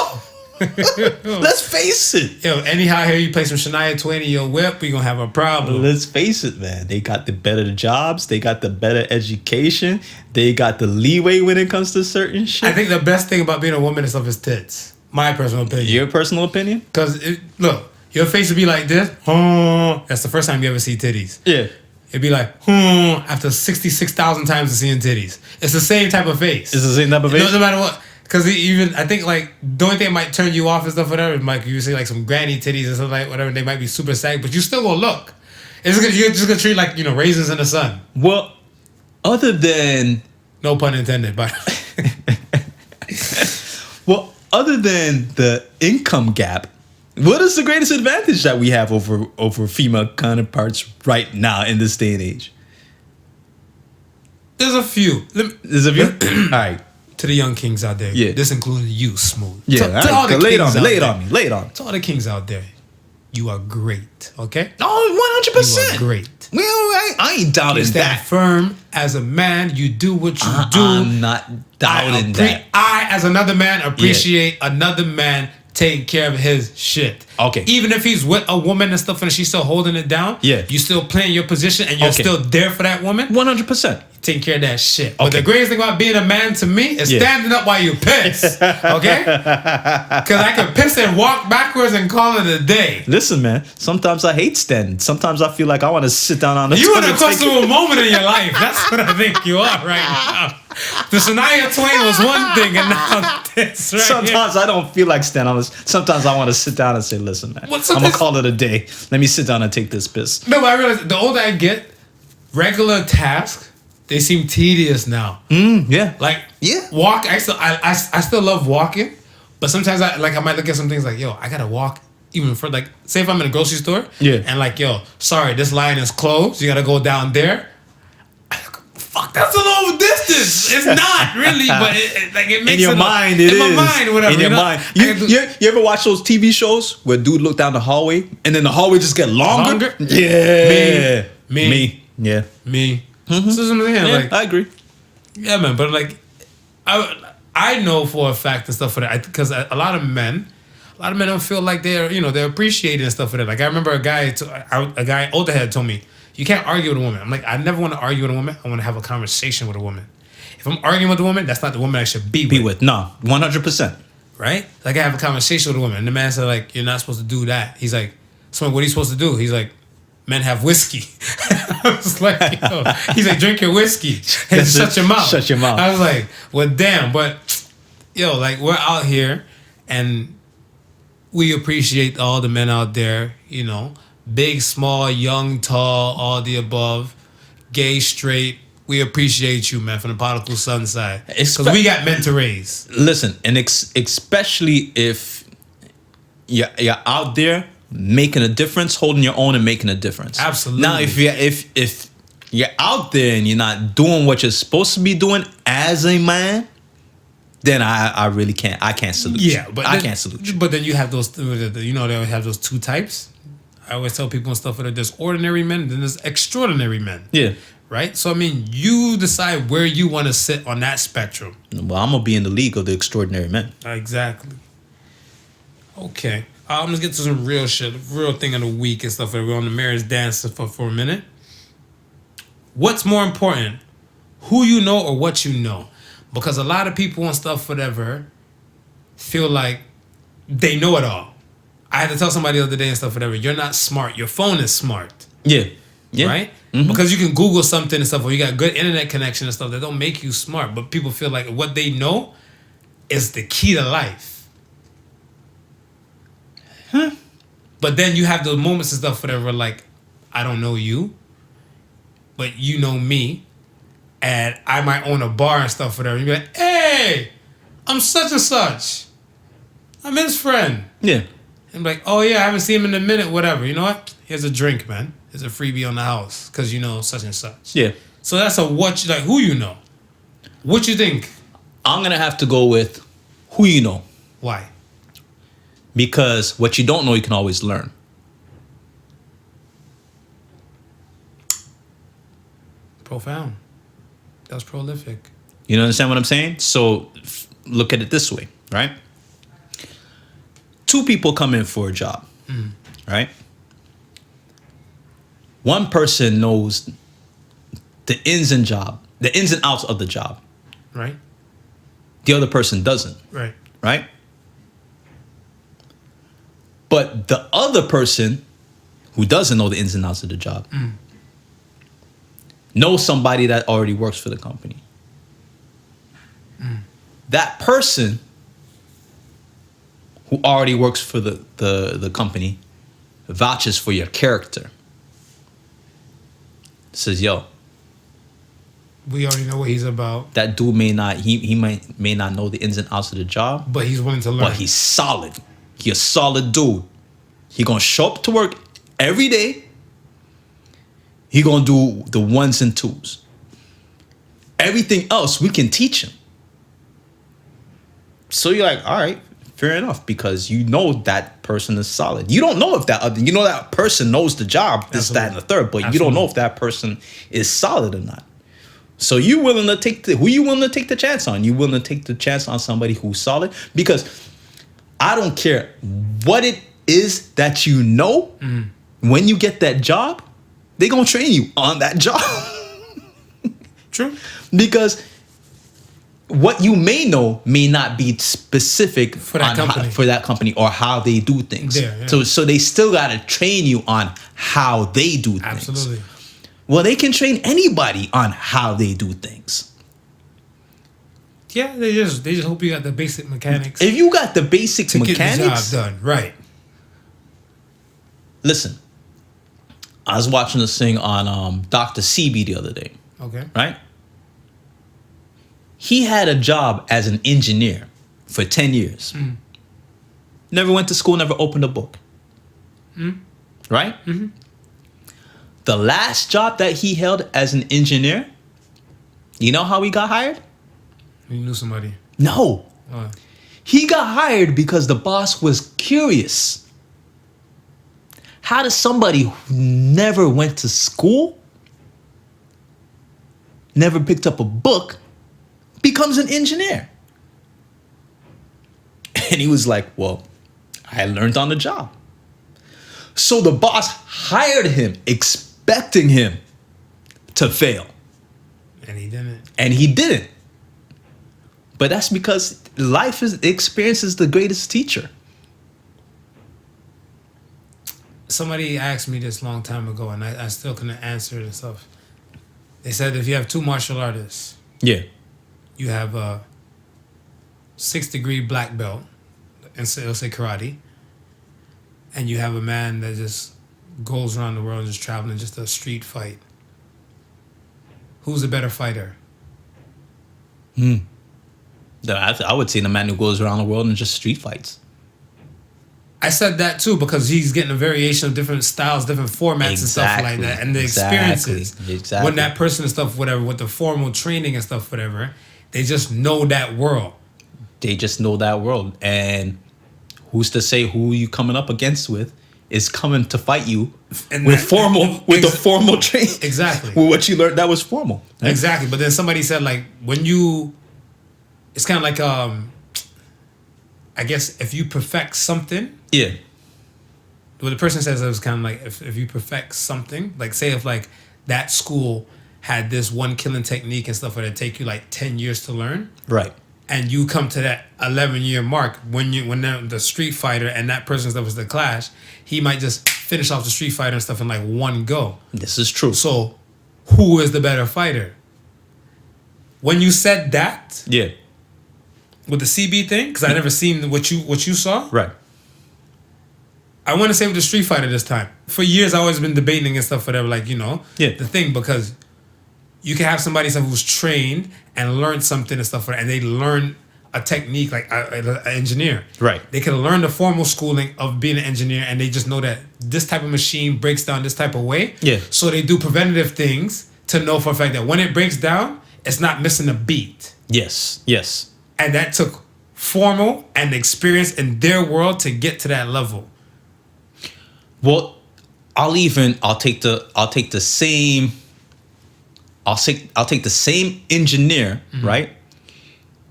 Let's face it. Yo, anyhow, here you play some Shania Twain in your whip, we gonna have a problem. Let's face it, man. They got the better jobs. They got the better education. They got the leeway when it comes to certain shit. I think the best thing about being a woman and stuff is tits. My personal opinion. Your personal opinion? Because, look, your face would be like this. That's the first time you ever see titties. Yeah. It'd be like, after 66,000 times of seeing titties. It's the same type of face. It's the same type of face? No matter what. Because even, I think, like, the only thing that might turn you off and stuff, whatever, like, you see, like, some granny titties and stuff, like, whatever, they might be super saggy, but you still gonna look. You're just gonna treat, like, raisins in the sun. Well, other than No pun intended, but Well, other than the income gap, what is the greatest advantage that we have over female counterparts right now in this day and age? there's a few. There's a few. All right. To the young kings out there, Yeah. this included you, Smooth. Yeah. To all the Lay it kings on me. out Lay it there. on me. Lay it on me. To all the kings out there, you are great. Okay, Oh, you 100%. are great. Well, I ain't doubting You stand that. firm as a man. You do what you do. I'm not doubting that. I, as another man, appreciate another man taking care of his shit. Okay. Even if he's with a woman and stuff and she's still holding it down, Yeah. you still playing your position and you're Okay. still there for that woman, 100%. taking care of that shit. But Okay. the greatest thing about being a man to me is Yeah. standing up while you piss. Okay? Because I can piss and walk backwards and call it a day. Listen, man. Sometimes I hate standing. Sometimes I feel like I want to sit down on the You in a toilet. questionable moment in your life. That's what I think you are right now. The Shania Twain was one thing, and now this right Sometimes I don't feel like standing on this. Sometimes I want to sit down and say, listen, man, What's I'm up going to this- call it a day. Let me sit down and take this piss. here. No, but I realize the older I get, regular tasks, they seem tedious now. Yeah. Like, Yeah. walk. I still love walking, but sometimes I might look at some things like, yo, I gotta walk even for like, say if I'm in a grocery store, Yeah. and like, yo, sorry, this line is closed. You gotta go down there. Fuck, that's a long distance. It's not really, but it makes In your it mind, it in is. my mind, whatever. In your you know? mind. I can do- You ever watch those TV shows where dude look down the hallway and then the hallway just get longer? Longer? Yeah. Me. Yeah. me. So what I'm saying, Yeah, like, I agree. yeah, man, but like, I know for a fact and stuff for that because a lot of men don't feel like they're appreciated and stuff for that. Like I remember a guy older head told me, you can't argue with a woman. I'm like, I never want to argue with a woman. I want to have a conversation with a woman. If I'm arguing with a woman, that's not the woman I should be with. No, 100%. Right? Like I have a conversation with a woman, and the man said like, you're not supposed to do that. He's like, so what are you supposed to do? He's like, men have whiskey. I was like, yo. He's like, drink your whiskey and shut your mouth. Shut your mouth. I was like, well, damn. But, yo, like, we're out here and we appreciate all the men out there, you know, big, small, young, tall, all the above, gay, straight. We appreciate you, man, from the Podical Sun side. Because we got men to raise. Listen, and especially if you're out there making a difference, holding your own and making a difference. Absolutely. Now, if you're out there and you're not doing what you're supposed to be doing as a man, then I really can't. I can't salute you. Yeah, but I can't salute you. But then you have those, you know, they have those two types. I always tell people and stuff that there's ordinary men, then there's extraordinary men. Yeah. Right? So, I mean, you decide where you want to sit on that spectrum. Well, I'm gonna be in the league of the extraordinary men. Exactly. Okay. Let's get to some real shit, real thing of the week and stuff. We're on the marriage dance for a minute. What's more important, who you know or what you know? Because a lot of people and stuff, whatever, feel like they know it all. I had to tell somebody the other day and stuff, whatever, you're not smart. Your phone is smart. Yeah. Yeah. Right? Mm-hmm. Because you can Google something and stuff, or you got good internet connection and stuff that don't make you smart. But people feel like what they know is the key to life. Huh. But then you have those moments and stuff, whatever, like, I don't know you, but you know me, and I might own a bar and stuff, whatever. You be like, hey, I'm such and such. I'm his friend. Yeah. And be like, oh yeah, I haven't seen him in a minute, whatever. You know what? Here's a drink, man. Here's a freebie on the house, because you know such and such. Yeah. So that's who you know. What you think? I'm gonna have to go with who you know. Why? Because what you don't know, you can always learn. Profound. That's prolific. You understand what I'm saying? So look at it this way, right? Two people come in for a job, right? One person knows the ins and outs of the job. Right? The other person doesn't, Right. right? But the other person who doesn't know the ins and outs of the job knows somebody that already works for the company. That person who already works for the company vouches for your character. Says, yo, We already know what he's about. That dude may not know the ins and outs of the job, But he's willing to learn. but he's solid. He a solid dude. He gonna show up to work every day. He gonna do the ones and twos. Everything else we can teach him. So you're like, all right, fair enough, because you know that person is solid. You don't know if that person knows the job, this, that, and the third, but you don't know if that person is solid or not. So who you willing to take the chance on? You willing to take the chance on somebody who's solid? Because I don't care what it is that you know, when you get that job, they're gonna train you on that job. True. Because what you may know may not be specific for that company or how they do things. Yeah. So they still got to train you on how they do things. Absolutely. Well, they can train anybody on how they do things. Yeah, they just hope you got the basic mechanics. If you got the basic to mechanics, get the job done, right? Listen, I was watching this thing on Dr. CB the other day. Okay. Right? He had a job as an engineer for 10 years. Never went to school, never opened a book. Right? Mm-hmm. The last job that he held as an engineer, you know how he got hired? You knew somebody. No. He got hired because the boss was curious. How does somebody who never went to school, never picked up a book, becomes an engineer? And he was like, well, I learned on the job. So the boss hired him, expecting him to fail. And he didn't. And he didn't. But that's because experience is the greatest teacher. Somebody asked me this long time ago, and I still couldn't answer it and stuff. They said if you have two martial artists, Yeah. you have a 6-degree black belt, and it'll say karate, and you have a man that just goes around the world just traveling, just a street fight. Who's a better fighter? I would say the man who goes around the world and just street fights. I said that too because he's getting a variation of different styles, different formats and stuff like that. And the experiences. Exactly. When that person and stuff, whatever, with the formal training and stuff, whatever, they just know that world. They just know that world. And who's to say who you coming up against with is coming to fight you with the formal training. Exactly. With what you learned that was formal. Right? Exactly. But then somebody said, like, it's kind of like, I guess if you perfect something. Yeah. What the person says, it was kind of like if you perfect something, like say if like that school had this one killing technique and stuff, where it take you like 10 years to learn. Right. And you come to that 11-year mark when the Street Fighter and that person that was the clash, he might just finish off the Street Fighter and stuff in like one go. This is true. So, who is the better fighter? When you said that, yeah, with the CB thing, because I never seen what you saw. Right. I want to say with the Street Fighter this time. For years, I've always been debating and stuff, whatever, like, the thing, because you can have somebody who's trained and learned something and stuff, and they learn a technique like an engineer. Right. They can learn the formal schooling of being an engineer, and they just know that this type of machine breaks down this type of way. Yeah. So they do preventative things to know for a fact that when it breaks down, it's not missing a beat. Yes. Yes. And that took formal and experience in their world to get to that level. Well, I'll take the same engineer, right?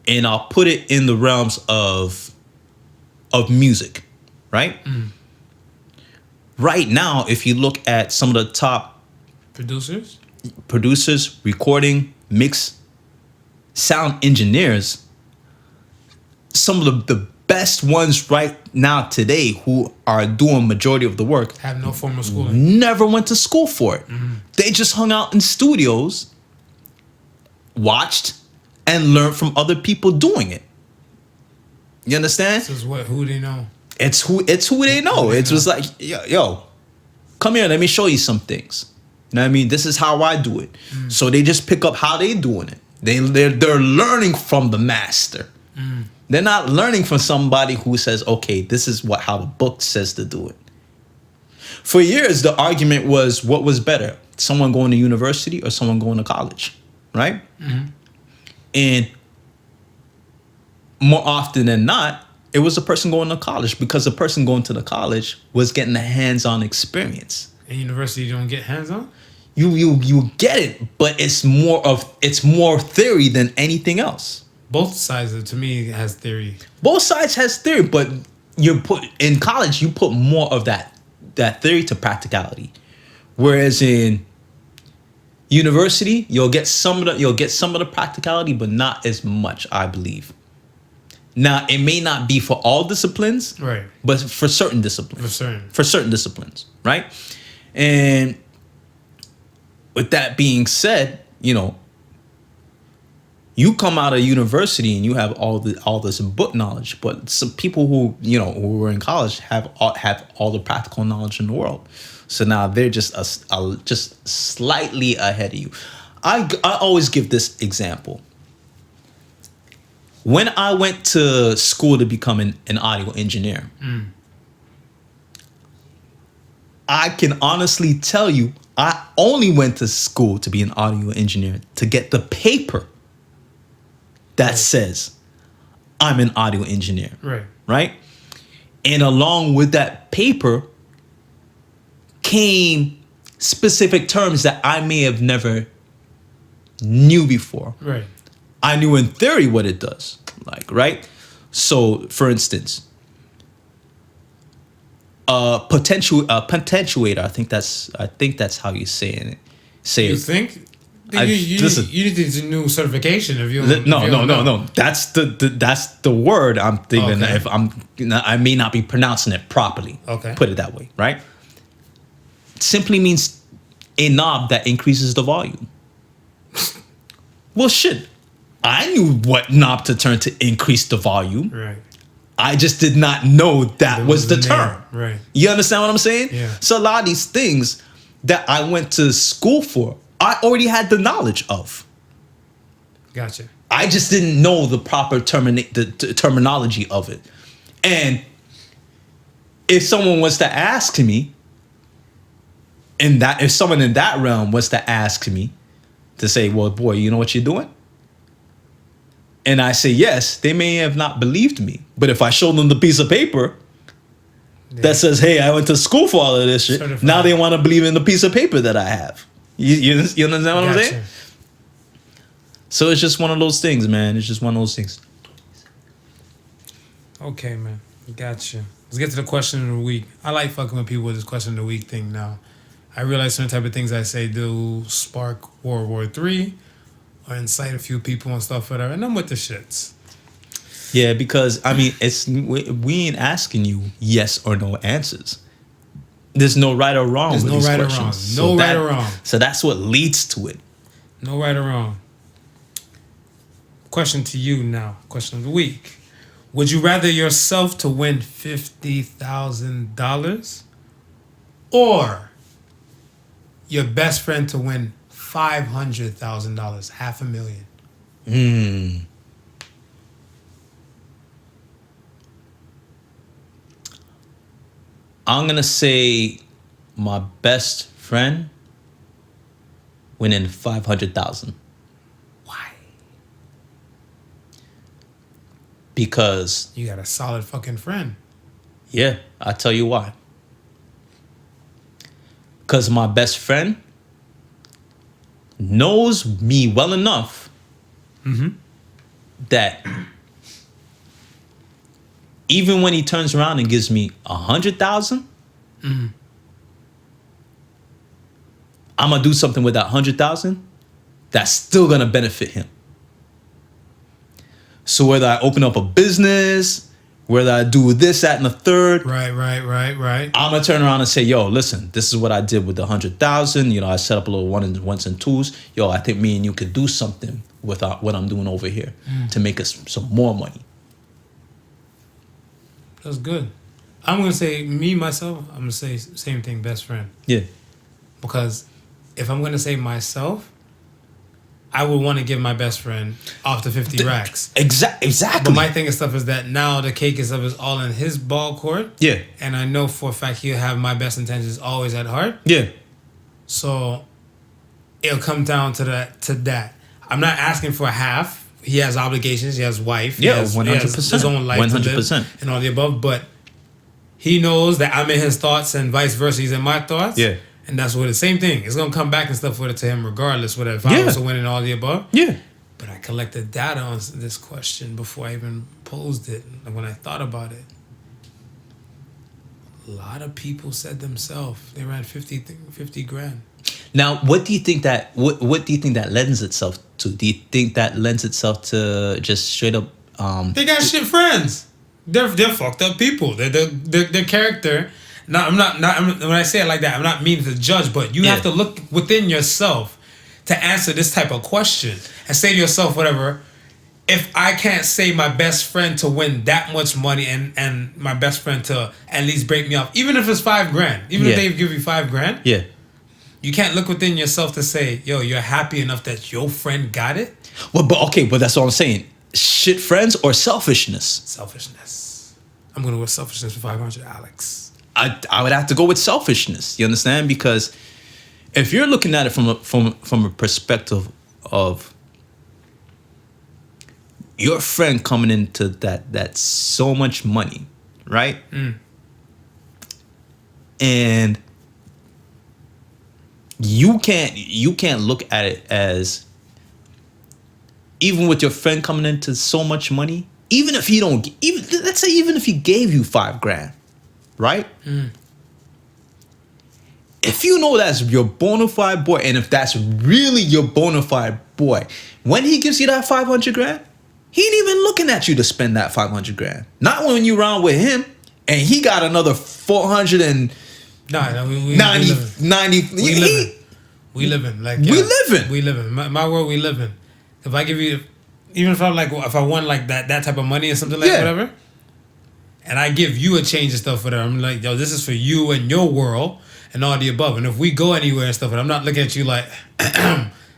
And I'll put it in the realms of music, right? Right now, if you look at some of the top producers, recording, mix, sound engineers, some of the best ones right now today who are doing majority of the work have no formal schooling. Never went to school for it. They just hung out in studios, watched, and learned from other people doing it. You understand? This is who they know. It's who they know. It was like, yo, come here, let me show you some things. You know what I mean? This is how I do it. So they just pick up how they doing it. They're learning from the master. They're not learning from somebody who says, okay, this is how the book says to do it. For years, the argument was, what was better? Someone going to university or someone going to college, right? And more often than not, it was a person going to college, because the person going to the college was getting the hands-on experience. In university, you don't get hands-on? You get it, but it's more theory than anything else. Both sides to me has theory. Both sides has theory, but in college you put more of that theory to practicality. Whereas in university, you'll get some of the practicality, but not as much, I believe. Now, it may not be for all disciplines, right? But for certain disciplines. For certain disciplines, right? And with that being said, you come out of university and you have all this book knowledge, but some people who were in college have all the practical knowledge in the world. So now they're just just slightly ahead of you. I always give this example. When I went to school to become an audio engineer, I can honestly tell you, I only went to school to be an audio engineer to get the paper that says I'm an audio engineer. Right? And along with that paper came specific terms that I may have never knew before. Right. I knew in theory what it does. Right? So, for instance, potentiator, I think that's how you say it. You think? You need a new certification if you. No. That's the word I'm thinking. Okay. If I may not be pronouncing it properly. Okay. Put it that way, right? It simply means a knob that increases the volume. Well, shit. I knew what knob to turn to increase the volume. Right. I just did not know that was the term. Right. You understand what I'm saying? Yeah. So a lot of these things that I went to school for, I already had the knowledge of. Gotcha. I just didn't know the proper terminology of it. And if someone was to ask me, if someone in that realm was to ask me to say, well, boy, you know what you're doing? And I say yes, they may have not believed me. But if I showed them the piece of paper that says, hey, I went to school for all of this shit, certified. Now they want to believe in the piece of paper that I have. You understand what I'm saying? So it's just one of those things, man. It's just one of those things. Okay, man. Gotcha. Let's get to the question of the week. I like fucking with people with this question of the week thing now. I realize certain type of things I say do spark World War III or incite a few people and stuff, whatever. And I'm with the shits. Yeah, because, I mean, we ain't asking you yes or no answers. There's no right or wrong with these questions. No right or wrong. So that's what leads to it. No right or wrong. Question to you now. Question of the week. Would you rather yourself to win $50,000 or your best friend to win $500,000, $500,000? I'm going to say my best friend winning $500,000. Why? Because you got a solid fucking friend. Yeah, I'll tell you why. Because my best friend knows me well enough that even when he turns around and gives me $100,000, I'm gonna do something with that $100,000 that's still gonna benefit him. So whether I open up a business, whether I do this, that, and the third, right. I'm gonna turn around and say, "Yo, listen, this is what I did with the $100,000. You know, I set up a little ones and twos. Yo, I think me and you could do something with what I'm doing over here to make us some more money." That's good. I'm gonna say myself. I'm gonna say same thing. Best friend. Yeah. Because if I'm gonna say myself, I would want to give my best friend off the 50 racks. Exactly. But my thing and stuff is that now the cake and stuff is all in his ball court. Yeah. And I know for a fact he'll have my best intentions always at heart. Yeah. So it'll come down to that. I'm not asking for a half. He has obligations. He has wife. He has 100%. his own life 100%. To live and all the above. But he knows that I'm in his thoughts and vice versa. He's in my thoughts. Yeah. And that's what the same thing. It's gonna come back and stuff with it to him regardless. Whatever. If I was to win and all the above. Yeah. But I collected data on this question before I even posed it. And when I thought about it, a lot of people said themselves they ran 50 grand. Now, what do you think that what do you think that lends itself to? Do you think that lends itself to just straight up? They got shit friends. They're fucked up people. Their character. No, I'm not. When I say it like that, I'm not meaning to judge, but you have to look within yourself to answer this type of question and say to yourself, whatever. If I can't say my best friend to win that much money and my best friend to at least break me off, even if it's $5,000, even if they give you $5,000, you can't look within yourself to say, yo, you're happy enough that your friend got it. Well, but that's what I'm saying. Shit friends or selfishness? Selfishness. I'm gonna go with selfishness for 500, Alex. I would have to go with selfishness. You understand? Because if you're looking at it from a perspective of your friend coming into that so much money, right? And you can't look at it as, even with your friend coming into so much money, even if he gave you $5,000, right? If you know that's your bona fide boy, and if that's really your bona fide boy, when he gives you that $500,000, he ain't even looking at you to spend that $500,000. Not when you round with him and he got another 400 and we 90. We living. My world, we living. If I give you, even if I won like that type of money or something like whatever, and I give you a change and stuff for that, I'm like, yo, this is for you and your world and all the above. And if we go anywhere and stuff, and I'm not looking at you like,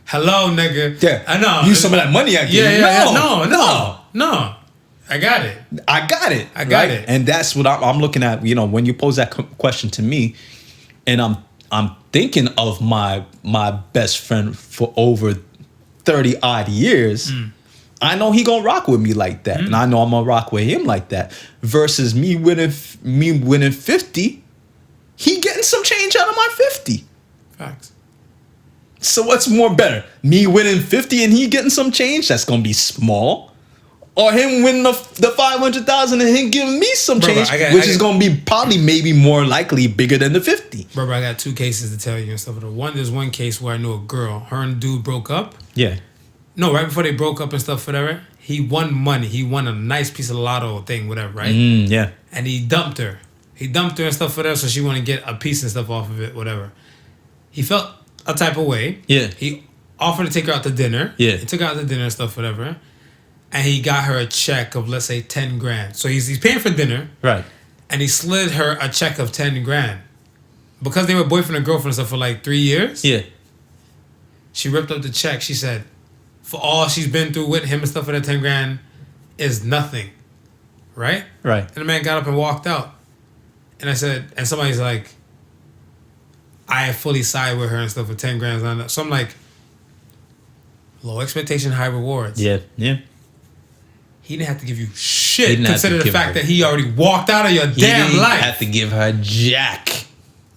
hello, nigga. Yeah, I know. Use some of that money I give you. No. I got it. I got it. And that's what I'm looking at. You know, when you pose that question to me, and I'm thinking of my best friend for over 30 odd years. I know he gonna rock with me like that, and I know I'm gonna rock with him like that. Versus me winning 50, he getting some change out of my 50. Facts. So what's more better? Me winning 50 and he getting some change? That's gonna be small. Or him winning the 500,000 and him giving me some change, which is gonna be probably maybe more likely bigger than the 50. Bro, I got two cases to tell you and stuff. There's one case where I knew a girl. Her and dude broke up. Yeah. No, right before they broke up and stuff, whatever. He won money. He won a nice piece of lotto thing, whatever, right? Yeah. And he dumped her. And stuff for that, so she wanted to get a piece and stuff off of it, whatever. He felt a type of way. Yeah. He offered to take her out to dinner. Yeah. He took her out to dinner and stuff, whatever. And he got her a check of, let's say, 10 grand. So he's paying for dinner. Right. And he slid her a check of 10 grand. Because they were boyfriend and girlfriend and stuff for like 3 years. Yeah. She ripped up the check. She said, for all she's been through with him and stuff for that 10 grand is nothing. Right? Right. And the man got up and walked out. And I said, and somebody's like, I fully side with her and stuff for 10 grand. So I'm like, low expectation, high rewards. Yeah. He didn't have to give you shit. Consider the fact that he already walked out of your damn life. He had to give her jack.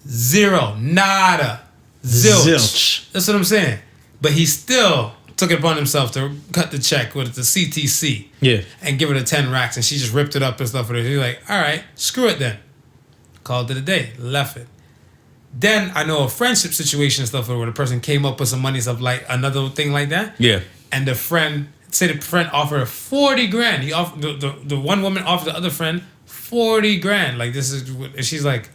Zero. Nada. Zilch. That's what I'm saying. But he still took it upon himself to cut the check with the CTC. Yeah. And give her the 10 racks. And she just ripped it up and stuff. He's like, all right, screw it then. Called it a day. Left it. Then I know a friendship situation and stuff where the person came up with some money and stuff like another thing like that. Yeah. And the friend offered her 40 grand. He offered the one woman offered the other friend 40 grand. Like this is, and she's like,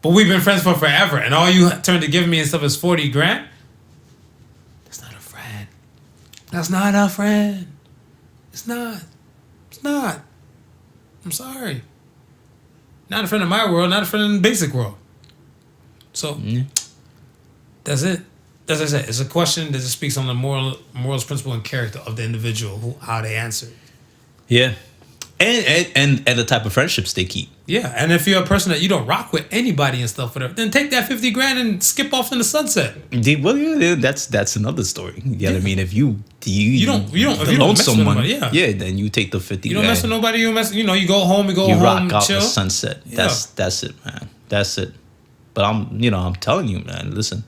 but we've been friends for forever, and all you turned to give me and stuff is 40 grand. That's not a friend. That's not a friend. It's not. It's not. I'm sorry. Not a friend in my world. Not a friend in the basic world. So that's it. as I said, it's a question that just speaks on the morals, principle, and character of the individual, how they answer. Yeah. And the type of friendships they keep. Yeah, and if you're a person that you don't rock with anybody and stuff, whatever, then take that $50,000 and skip off in the sunset. Well, yeah, that's another story. You know what I mean? If you don't mess with nobody, then you take the $50,000. You don't mess with nobody. You go home. You rock out chill. the sunset. That's it, man. That's it. But I'm telling you, man. Listen,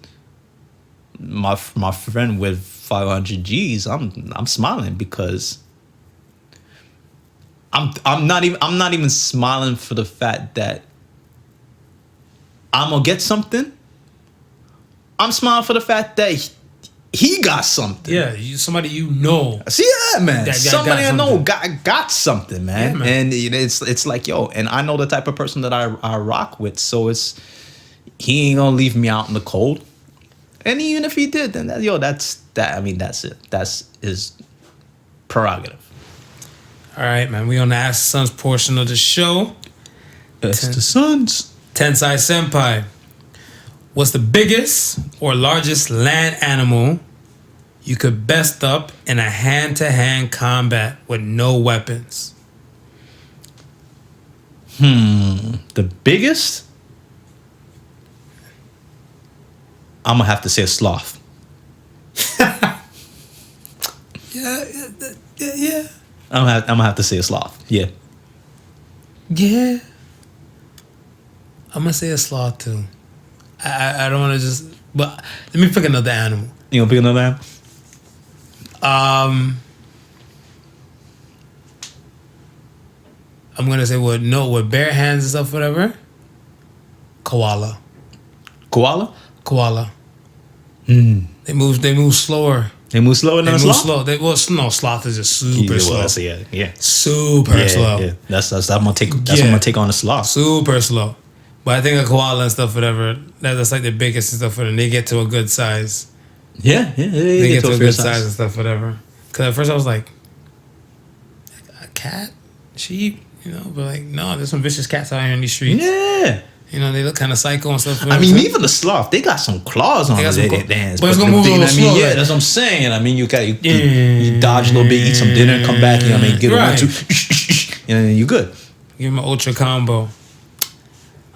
my friend with 500 G's, I'm smiling because I'm not even smiling for the fact that I'm gonna get something. I'm smiling for the fact that he got something. Yeah, somebody you know. See, yeah, man. Somebody I know got something, man. Yeah, man. And it's like, yo, and I know the type of person that I rock with, so he ain't gonna leave me out in the cold. And even if he did, then that's it. That's his prerogative. All right, man. We on the Ask the Sons portion of the show. Ask the Sons. Tensai Senpai. What's the biggest or largest land animal you could best up in a hand-to-hand combat with no weapons? The biggest? I'm gonna have to say a sloth. Yeah. I'm gonna have to say a sloth. Yeah. Yeah. I'm gonna say a sloth too. I don't want to just, but let me pick another animal. You gonna pick another animal? I'm gonna say with bare hands and stuff, whatever. Koala. Koala. They move slower. They move slower than a sloth? Slow. Sloth is just super slow. Yeah. Super slow. Yeah. That's what I'm gonna take. That's what I'm gonna take on a sloth. Super slow. But I think a koala and stuff, whatever, that's like the biggest and stuff, whatever. They get to a good size. Yeah. They get to a good size and stuff, whatever. Because at first I was like, a cat? Sheep? But like, no, there's some vicious cats out here in these streets. Yeah. They look kind of psycho and stuff. I mean, even the sloth, they got some claws on their hands. But it's gonna move a little slow. Yeah, that's what I'm saying. I mean, you dodge a little bit, eat some dinner, and come back. Get a 1, 2, and you good. Give him an ultra combo.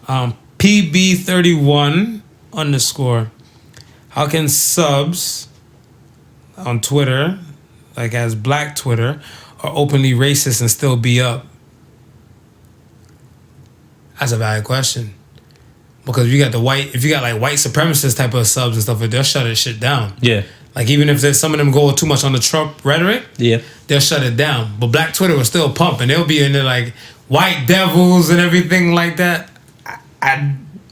PB31 _ how can subs on Twitter, like as Black Twitter, are openly racist and still be up? That's a valid question. Because if you got white supremacist type of subs and stuff, they'll shut that shit down. Yeah. Like even if some of them go too much on the Trump rhetoric, they'll shut it down. But Black Twitter will still pump, and they'll be in there like white devils and everything like that.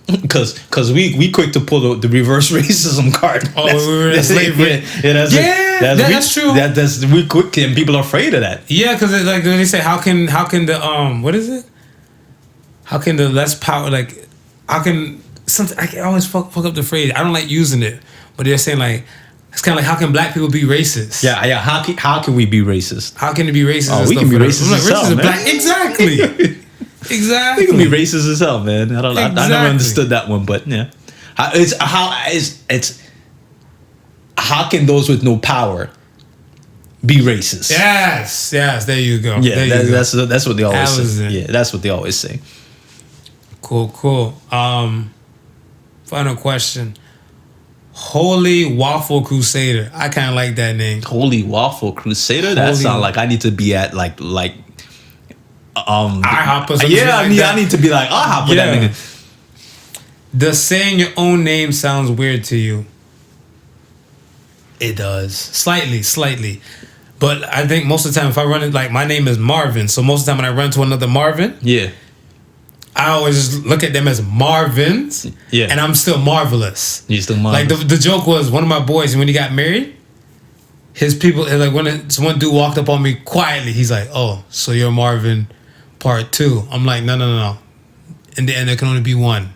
Because we quick to pull the reverse racism card. Oh, we were in slavery. That's true. That's we quick, and people are afraid of that. Yeah, because like when they say how can the what is it? How can the less power how can something? I always fuck up the phrase. I don't like using it, but they're saying like it's kind of like how can Black people be racist? Yeah. How can we be racist? How can it be racist? Oh, we can be racist as hell, man. Black. Exactly. Exactly. We can be racist as hell, man. I never understood that one, but yeah. How can those with no power be racist? Yes. There you go. Yeah, that's what they always say. Yeah, that's what they always say. Cool. Final question. Holy Waffle Crusader. I kind of like that name. Holy Waffle Crusader. That sounds like I need to be at like IHOP or something. Yeah, I need to be like IHOP with that nigga. Does saying your own name sounds weird to you? It does. Slightly. But I think most of the time if I run it, like my name is Marvin, so most of the time when I run to another Marvin, I always just look at them as Marvins, and I'm still marvelous. You're still marvelous. Like the joke was one of my boys when he got married, his people like when one dude walked up on me quietly, he's like, "Oh, so you're Marvin Part 2." I'm like, no. In the end, there can only be one.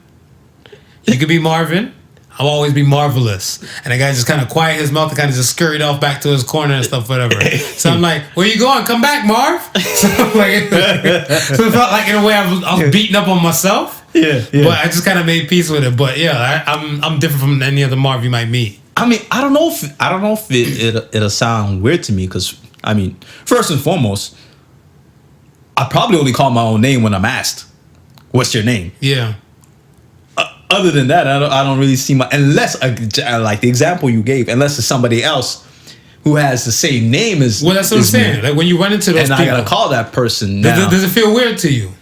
You could be Marvin. I'll always be marvelous. And the guy just kind of quiet his mouth and kind of just scurried off back to his corner and stuff, whatever. So I'm like, where you going? Come back, Marv. So it felt like in a way I was beating up on myself. Yeah. But I just kind of made peace with it. But yeah, I'm different from any other Marv you might meet. I mean, I don't know if it'll sound weird to me because I mean, first and foremost, I probably only call my own name when I'm asked, "What's your name?" Yeah. Other than that, I don't really see unless like the example you gave, unless it's somebody else who has the same name as. Well, that's what I'm saying. Like when you run into those and people, I gotta call that person now. Does it feel weird to you?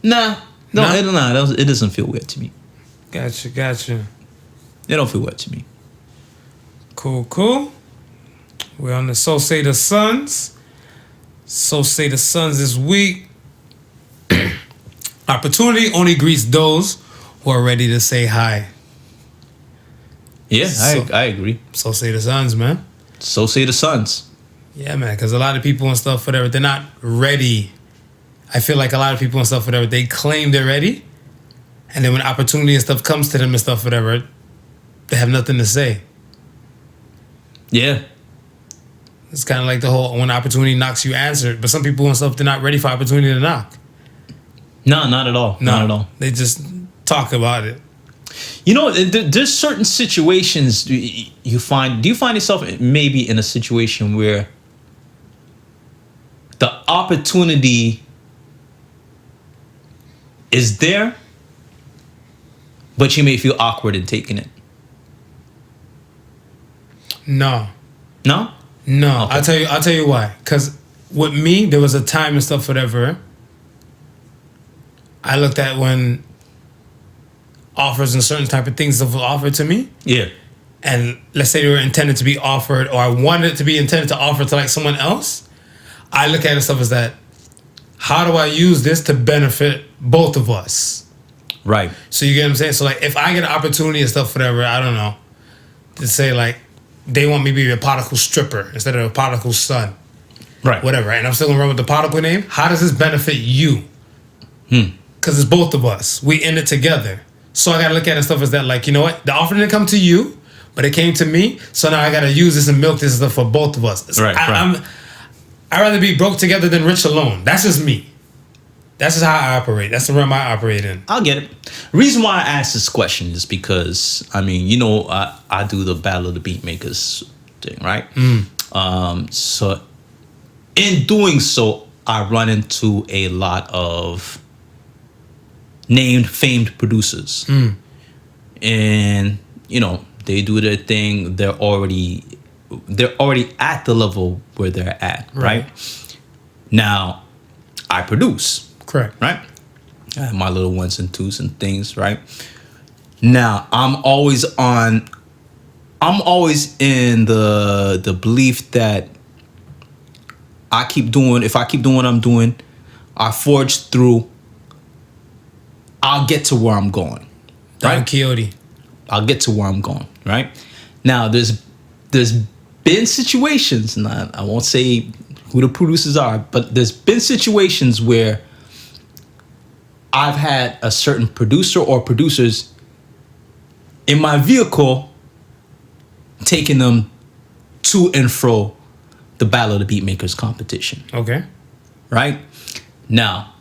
No, it doesn't feel weird to me. Gotcha. It don't feel weird to me. Cool. We're on the So Say the Sons. So Say the Sons this week. Opportunity only greets those who are ready to say hi. Yeah, I agree. So say the Sons, man. So say the Sons. Yeah, man, because a lot of people and stuff, whatever, they're not ready. I feel like a lot of people and stuff, whatever, they claim they're ready. And then when opportunity and stuff comes to them and stuff, whatever, they have nothing to say. Yeah. It's kind of like the whole, when opportunity knocks, you answer. But some people and stuff, they're not ready for opportunity to knock. No, not at all. No, not at all. They just talk about it. You know, there's certain situations you find. Do you find yourself maybe in a situation where the opportunity is there, but you may feel awkward in taking it? No. No? No. Okay. I'll tell you why. Because with me, there was a time and stuff, whatever. I looked at when offers and certain type of things were offered to me. Yeah. And let's say they were intended to be offered, or I wanted it to be intended to offer to like someone else. I look at it stuff as that, how do I use this to benefit both of us? Right. So you get what I'm saying? So like if I get an opportunity and stuff, whatever, I don't know, to say like they want me to be a Podical stripper instead of a Podical son. Right. Whatever, and I'm still gonna run with the Podical name. How does this benefit you? Because it's both of us. We in it together. So I gotta look at it stuff as that, like, you know what? The offer didn't come to you, but it came to me. So now I gotta use this and milk this stuff for both of us. Right. I'd rather be broke together than rich alone. That's just me. That's just how I operate. That's the realm I operate in. I'll get it. Reason why I asked this question is because, I mean, you know, I do the Battle of the Beatmakers thing, right? So in doing so, I run into a lot of famed producers. And, you know, they do their thing. They're already at the level where they're at, right? Now, I produce. Correct. Right? I have my little ones and twos and things, right? Now, I'm always in the belief that if I keep doing what I'm doing, I forge through, I'll get to where I'm going. Don Right? Quixote. I'll get to where I'm going, right? Now, there's been situations, and I won't say who the producers are, but there's been situations where I've had a certain producer or producers in my vehicle taking them to and fro the Battle of the Beatmakers competition. Okay. Right? Now,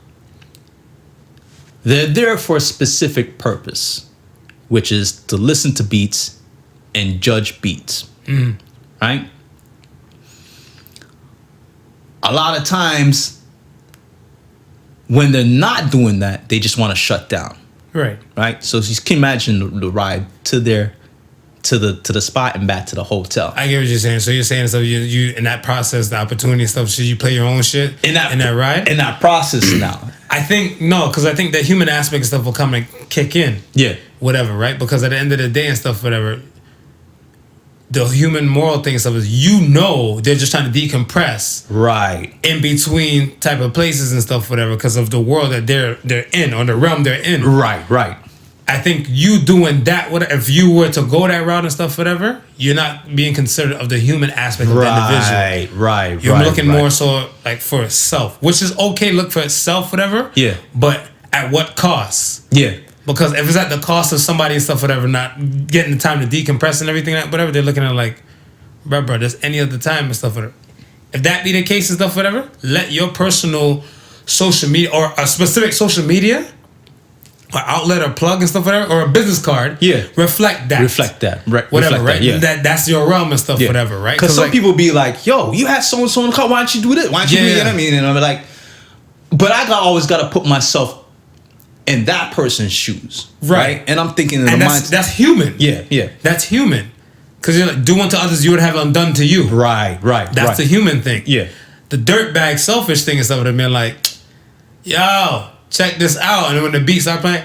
they're there for a specific purpose, which is to listen to beats and judge beats. Right? A lot of times, when they're not doing that, they just want to shut down. Right. Right? So you can imagine the ride to the spot and back to the hotel. I get what you're saying. So you're saying so you in that process, the opportunity and stuff, should you play your own shit in that ride? In that process now. I think because I think the human aspect and stuff will come and kick in. Yeah. Whatever, right? Because at the end of the day and stuff, whatever, the human moral thing and stuff is, they're just trying to decompress. Right. In between type of places and stuff, whatever, because of the world that they're in, or the realm they're in. Right. I think you doing that, if you were to go that route and stuff, whatever, you're not being considerate of the human aspect of the individual. Right. You're looking more so like for itself, which is okay, look for itself, whatever. Yeah. But at what cost? Yeah. Because if it's at the cost of somebody and stuff, whatever, not getting the time to decompress and everything, whatever, they're looking at like, bro, there's any other time and stuff, whatever. If that be the case and stuff, whatever, let your personal social media or a specific social media outlet or plug and stuff, whatever, or a business card, reflect that. Whatever, right? That, that's your realm and stuff, whatever, right? Because some people be like, yo, you had so-and-so in the car, why don't you do this? Why don't you do it? You know what I mean? And I'm like, but I always got to put myself in that person's shoes, right? And I'm thinking in and the mind, that's human. Yeah. That's human. Because you're like, do unto others you would have undone to you. Right. That's the human thing. Yeah. The dirtbag selfish thing is stuff would have been like, yo, check this out. And when the beats start playing,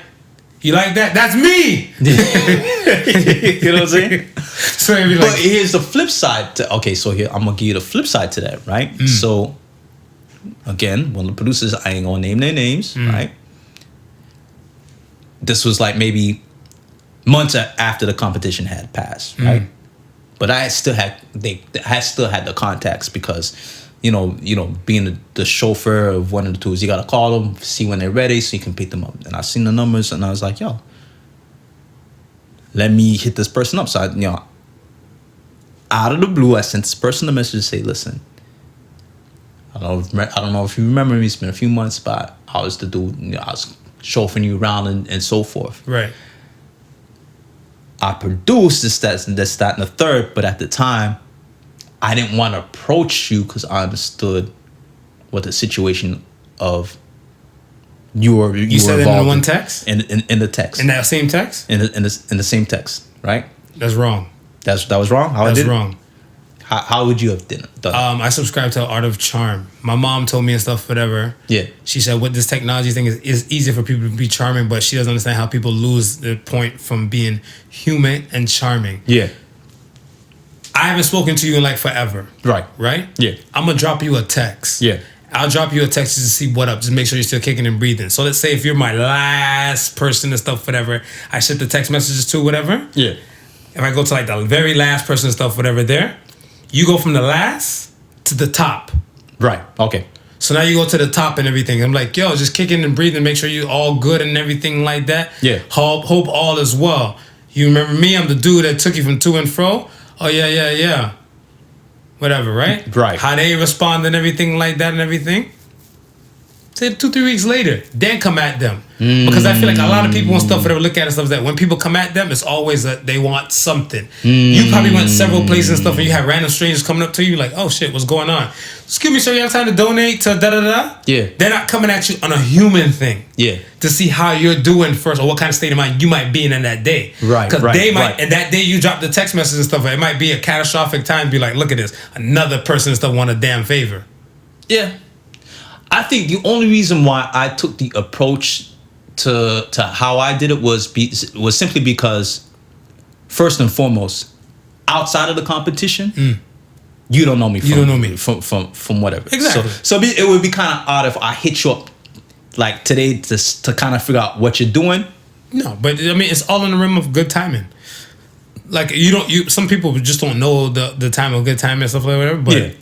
you like that? That's me. You know what I'm saying? So it'd be like, but here's the flip side. So here, I'm going to give you the flip side to that, right? So, again, one of the producers, I ain't going to name their names, right? This was like maybe months after the competition had passed, right? But I still had the contacts because, you know, being the chauffeur of one of the tours, you gotta call them, see when they're ready, so you can pick them up. And I seen the numbers, and I was like, yo, let me hit this person up. So out of the blue, I sent this person a message to say, listen, I don't know if you remember me. It's been a few months, but I was the dude. I was chauffeuring you around and so forth. Right. I produced this, that, and the third, but at the time, I didn't want to approach you because I understood what the situation of you were. You said it in the one text? In the text. In that same text? In the same text, right? That's wrong. That was wrong? That's wrong. How would you have done it? I subscribe to Art of Charm. My mom told me and stuff, whatever. Yeah. She said, with this technology thing is easier for people to be charming, but she doesn't understand how people lose the point from being human and charming. Yeah. I haven't spoken to you in like forever. Right. Right? Yeah. I'm going to drop you a text. Yeah. I'll drop you a text just to see what up. Just make sure you're still kicking and breathing. So let's say if you're my last person and stuff, whatever, I sent the text messages to, whatever. Yeah. If I go to like the very last person and stuff, whatever there, you go from the last to the top. Right. Okay. So now you go to the top and everything. I'm like, yo, just kicking and breathing, make sure you're all good and everything like that. Yeah. Hope all is well. You remember me? I'm the dude that took you from to and fro. Oh, yeah. Whatever, right? Right. How they respond and everything like that and everything. Say 2-3 weeks later, then come at them. Because I feel like a lot of people and stuff that look at it stuff that when people come at them, it's always that they want something. You probably went several places and stuff and you have random strangers coming up to you like, oh shit, what's going on? Excuse me, sir, you have time to donate to da-da-da? Yeah. They're not coming at you on a human thing. Yeah. To see how you're doing first or what kind of state of mind you might be in that day. Right. Because they might, and that day you drop the text message and stuff, it might be a catastrophic time to be like, look at this, another person and stuff want a damn favor. Yeah. I think the only reason why I took the approach to how I did it was simply because, first and foremost, outside of the competition, you don't know me. From whatever. Exactly. So it would be kind of odd if I hit you up like today to kind of figure out what you're doing. No, but I mean it's all in the realm of good timing. Like some people just don't know the time of good timing and stuff like whatever. But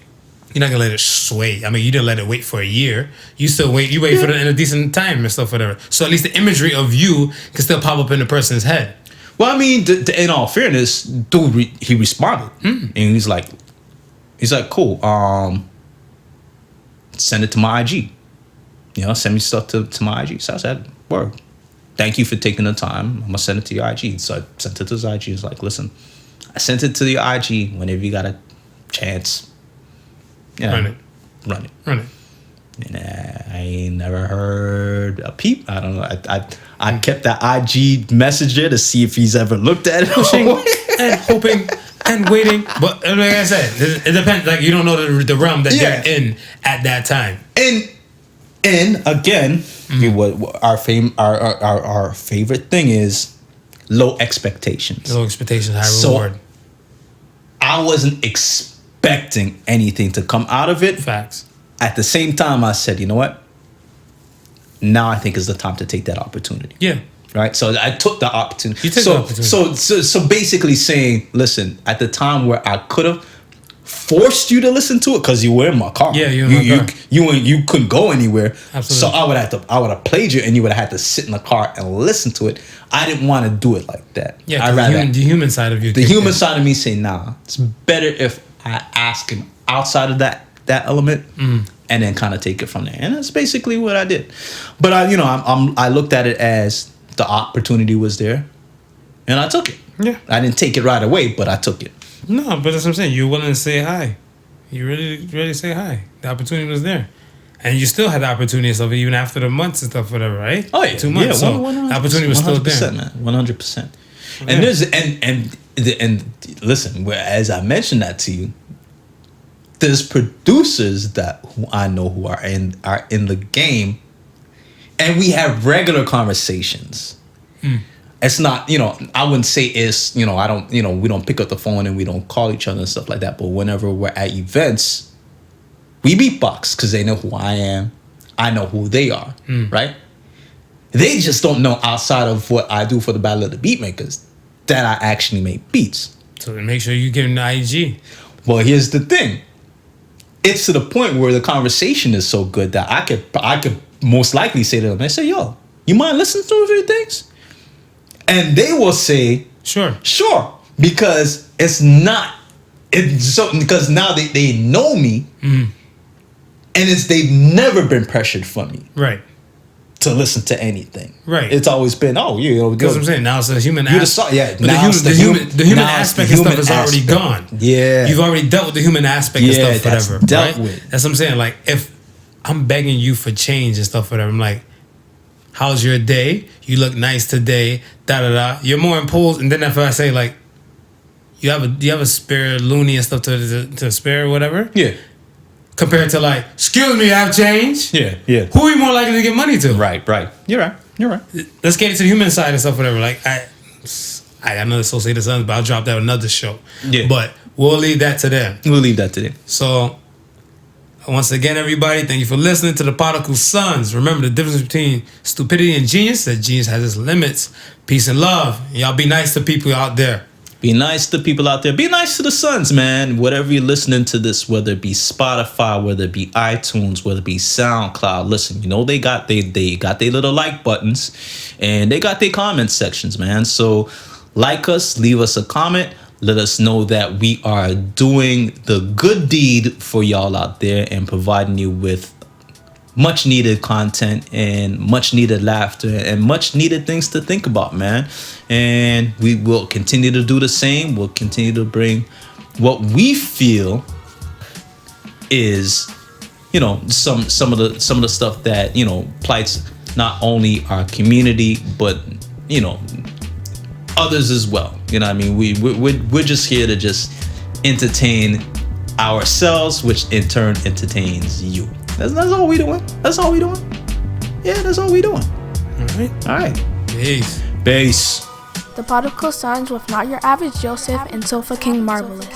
you're not gonna let it sway. I mean, you didn't let it wait for a year. You still wait. You wait for it in a decent time and stuff, whatever. So at least the imagery of you can still pop up in the person's head. Well, I mean, in all fairness, dude, he responded, and he's like, cool. Send it to my IG. You know, send me stuff to my IG. So I said, word. Thank you for taking the time. I'm gonna send it to your IG. So I sent it to his IG. He's like, listen, I sent it to the IG. Whenever you got a chance. Yeah, run it. And I ain't never heard a peep. I don't know. I kept that IG message there to see if he's ever looked at it. Pushing and hoping and waiting. But like I said, it depends. Like you don't know the realm that they're in at that time. And again, our favorite thing is low expectations. Low expectations, high reward. I wasn't expecting anything to come out of it. Facts. At the same time, I said, you know what? Now I think is the time to take that opportunity. Yeah. Right? So I took the opportunity. You took the opportunity. So basically saying, listen, at the time where I could have forced you to listen to it because you were in my car. Yeah, you were in my car. You couldn't go anywhere. Absolutely. So I would have played you and you would have had to sit in the car and listen to it. I didn't want to do it like that. Yeah, the human side of you. The human side of me say, nah, it's better if I ask him outside of that element and then kind of take it from there. And that's basically what I did. But I looked at it as the opportunity was there, and I took it. Yeah. I didn't take it right away, but I took it. No, but that's what I'm saying. You're willing to say hi. You really say hi. The opportunity was there. And you still had the opportunity and stuff, even after the months and stuff, whatever, right? Oh yeah, 2 months. So 100%, the opportunity was still there, man. 100%. And there's and listen, as I mentioned that to you, there's producers that who I know who are in the game, and we have regular conversations. It's not, I wouldn't say it's, I don't, we don't pick up the phone and we don't call each other and stuff like that. But whenever we're at events, we beatbox because they know who I am. I know who they are, right? They just don't know outside of what I do for the Battle of the Beatmakers that I actually make beats. So make sure you give them the IG. Well, here's the thing. It's to the point where the conversation is so good that I could most likely say to them, I say, yo, you mind listening to a few things? And they will say, sure, because because now they know me, and they've never been pressured from me, right, to listen to anything, right. It's always been, because I'm saying now it's a human aspect. The human aspect and stuff is already gone. Yeah, you've already dealt with the human aspect and stuff, whatever. That's dealt with. That's what I'm saying. Like if I'm begging you for change and stuff, whatever, I'm like, how's your day? You look nice today. Da da da. You're more imposed, and then if I say like, do you have a spare loony and stuff to spare or whatever? Yeah. Compared to like, excuse me, I have change. Yeah. Who are you more likely to get money to? Right. You're right. Let's get into the human side and stuff, whatever. Like I got another Associated Sons, but I'll drop that on another show. Yeah. But we'll leave that to them. So once again, everybody, thank you for listening to the Podical Sons. Remember the difference between stupidity and genius, that genius has its limits. Peace and love. Y'all be nice to people out there. Be nice to people out there. Be nice to the Sons, man. Whatever you're listening to this, whether it be Spotify, whether it be iTunes, whether it be SoundCloud, listen, they got their little like buttons, and they got their comment sections, man. So like us, leave us a comment. Let us know that we are doing the good deed for y'all out there and providing you with much needed content and much needed laughter and much needed things to think about, man. And we will continue to do the same. We'll continue to bring what we feel is, some of the stuff that, plights not only our community, but, others as well. You know what I mean? We're just here to just entertain ourselves, which in turn entertains you. That's all we doing. Yeah, that's all we doing. All right. Peace. The Podical Sons with Not Your Average Joseph and Sofa King Marvelous.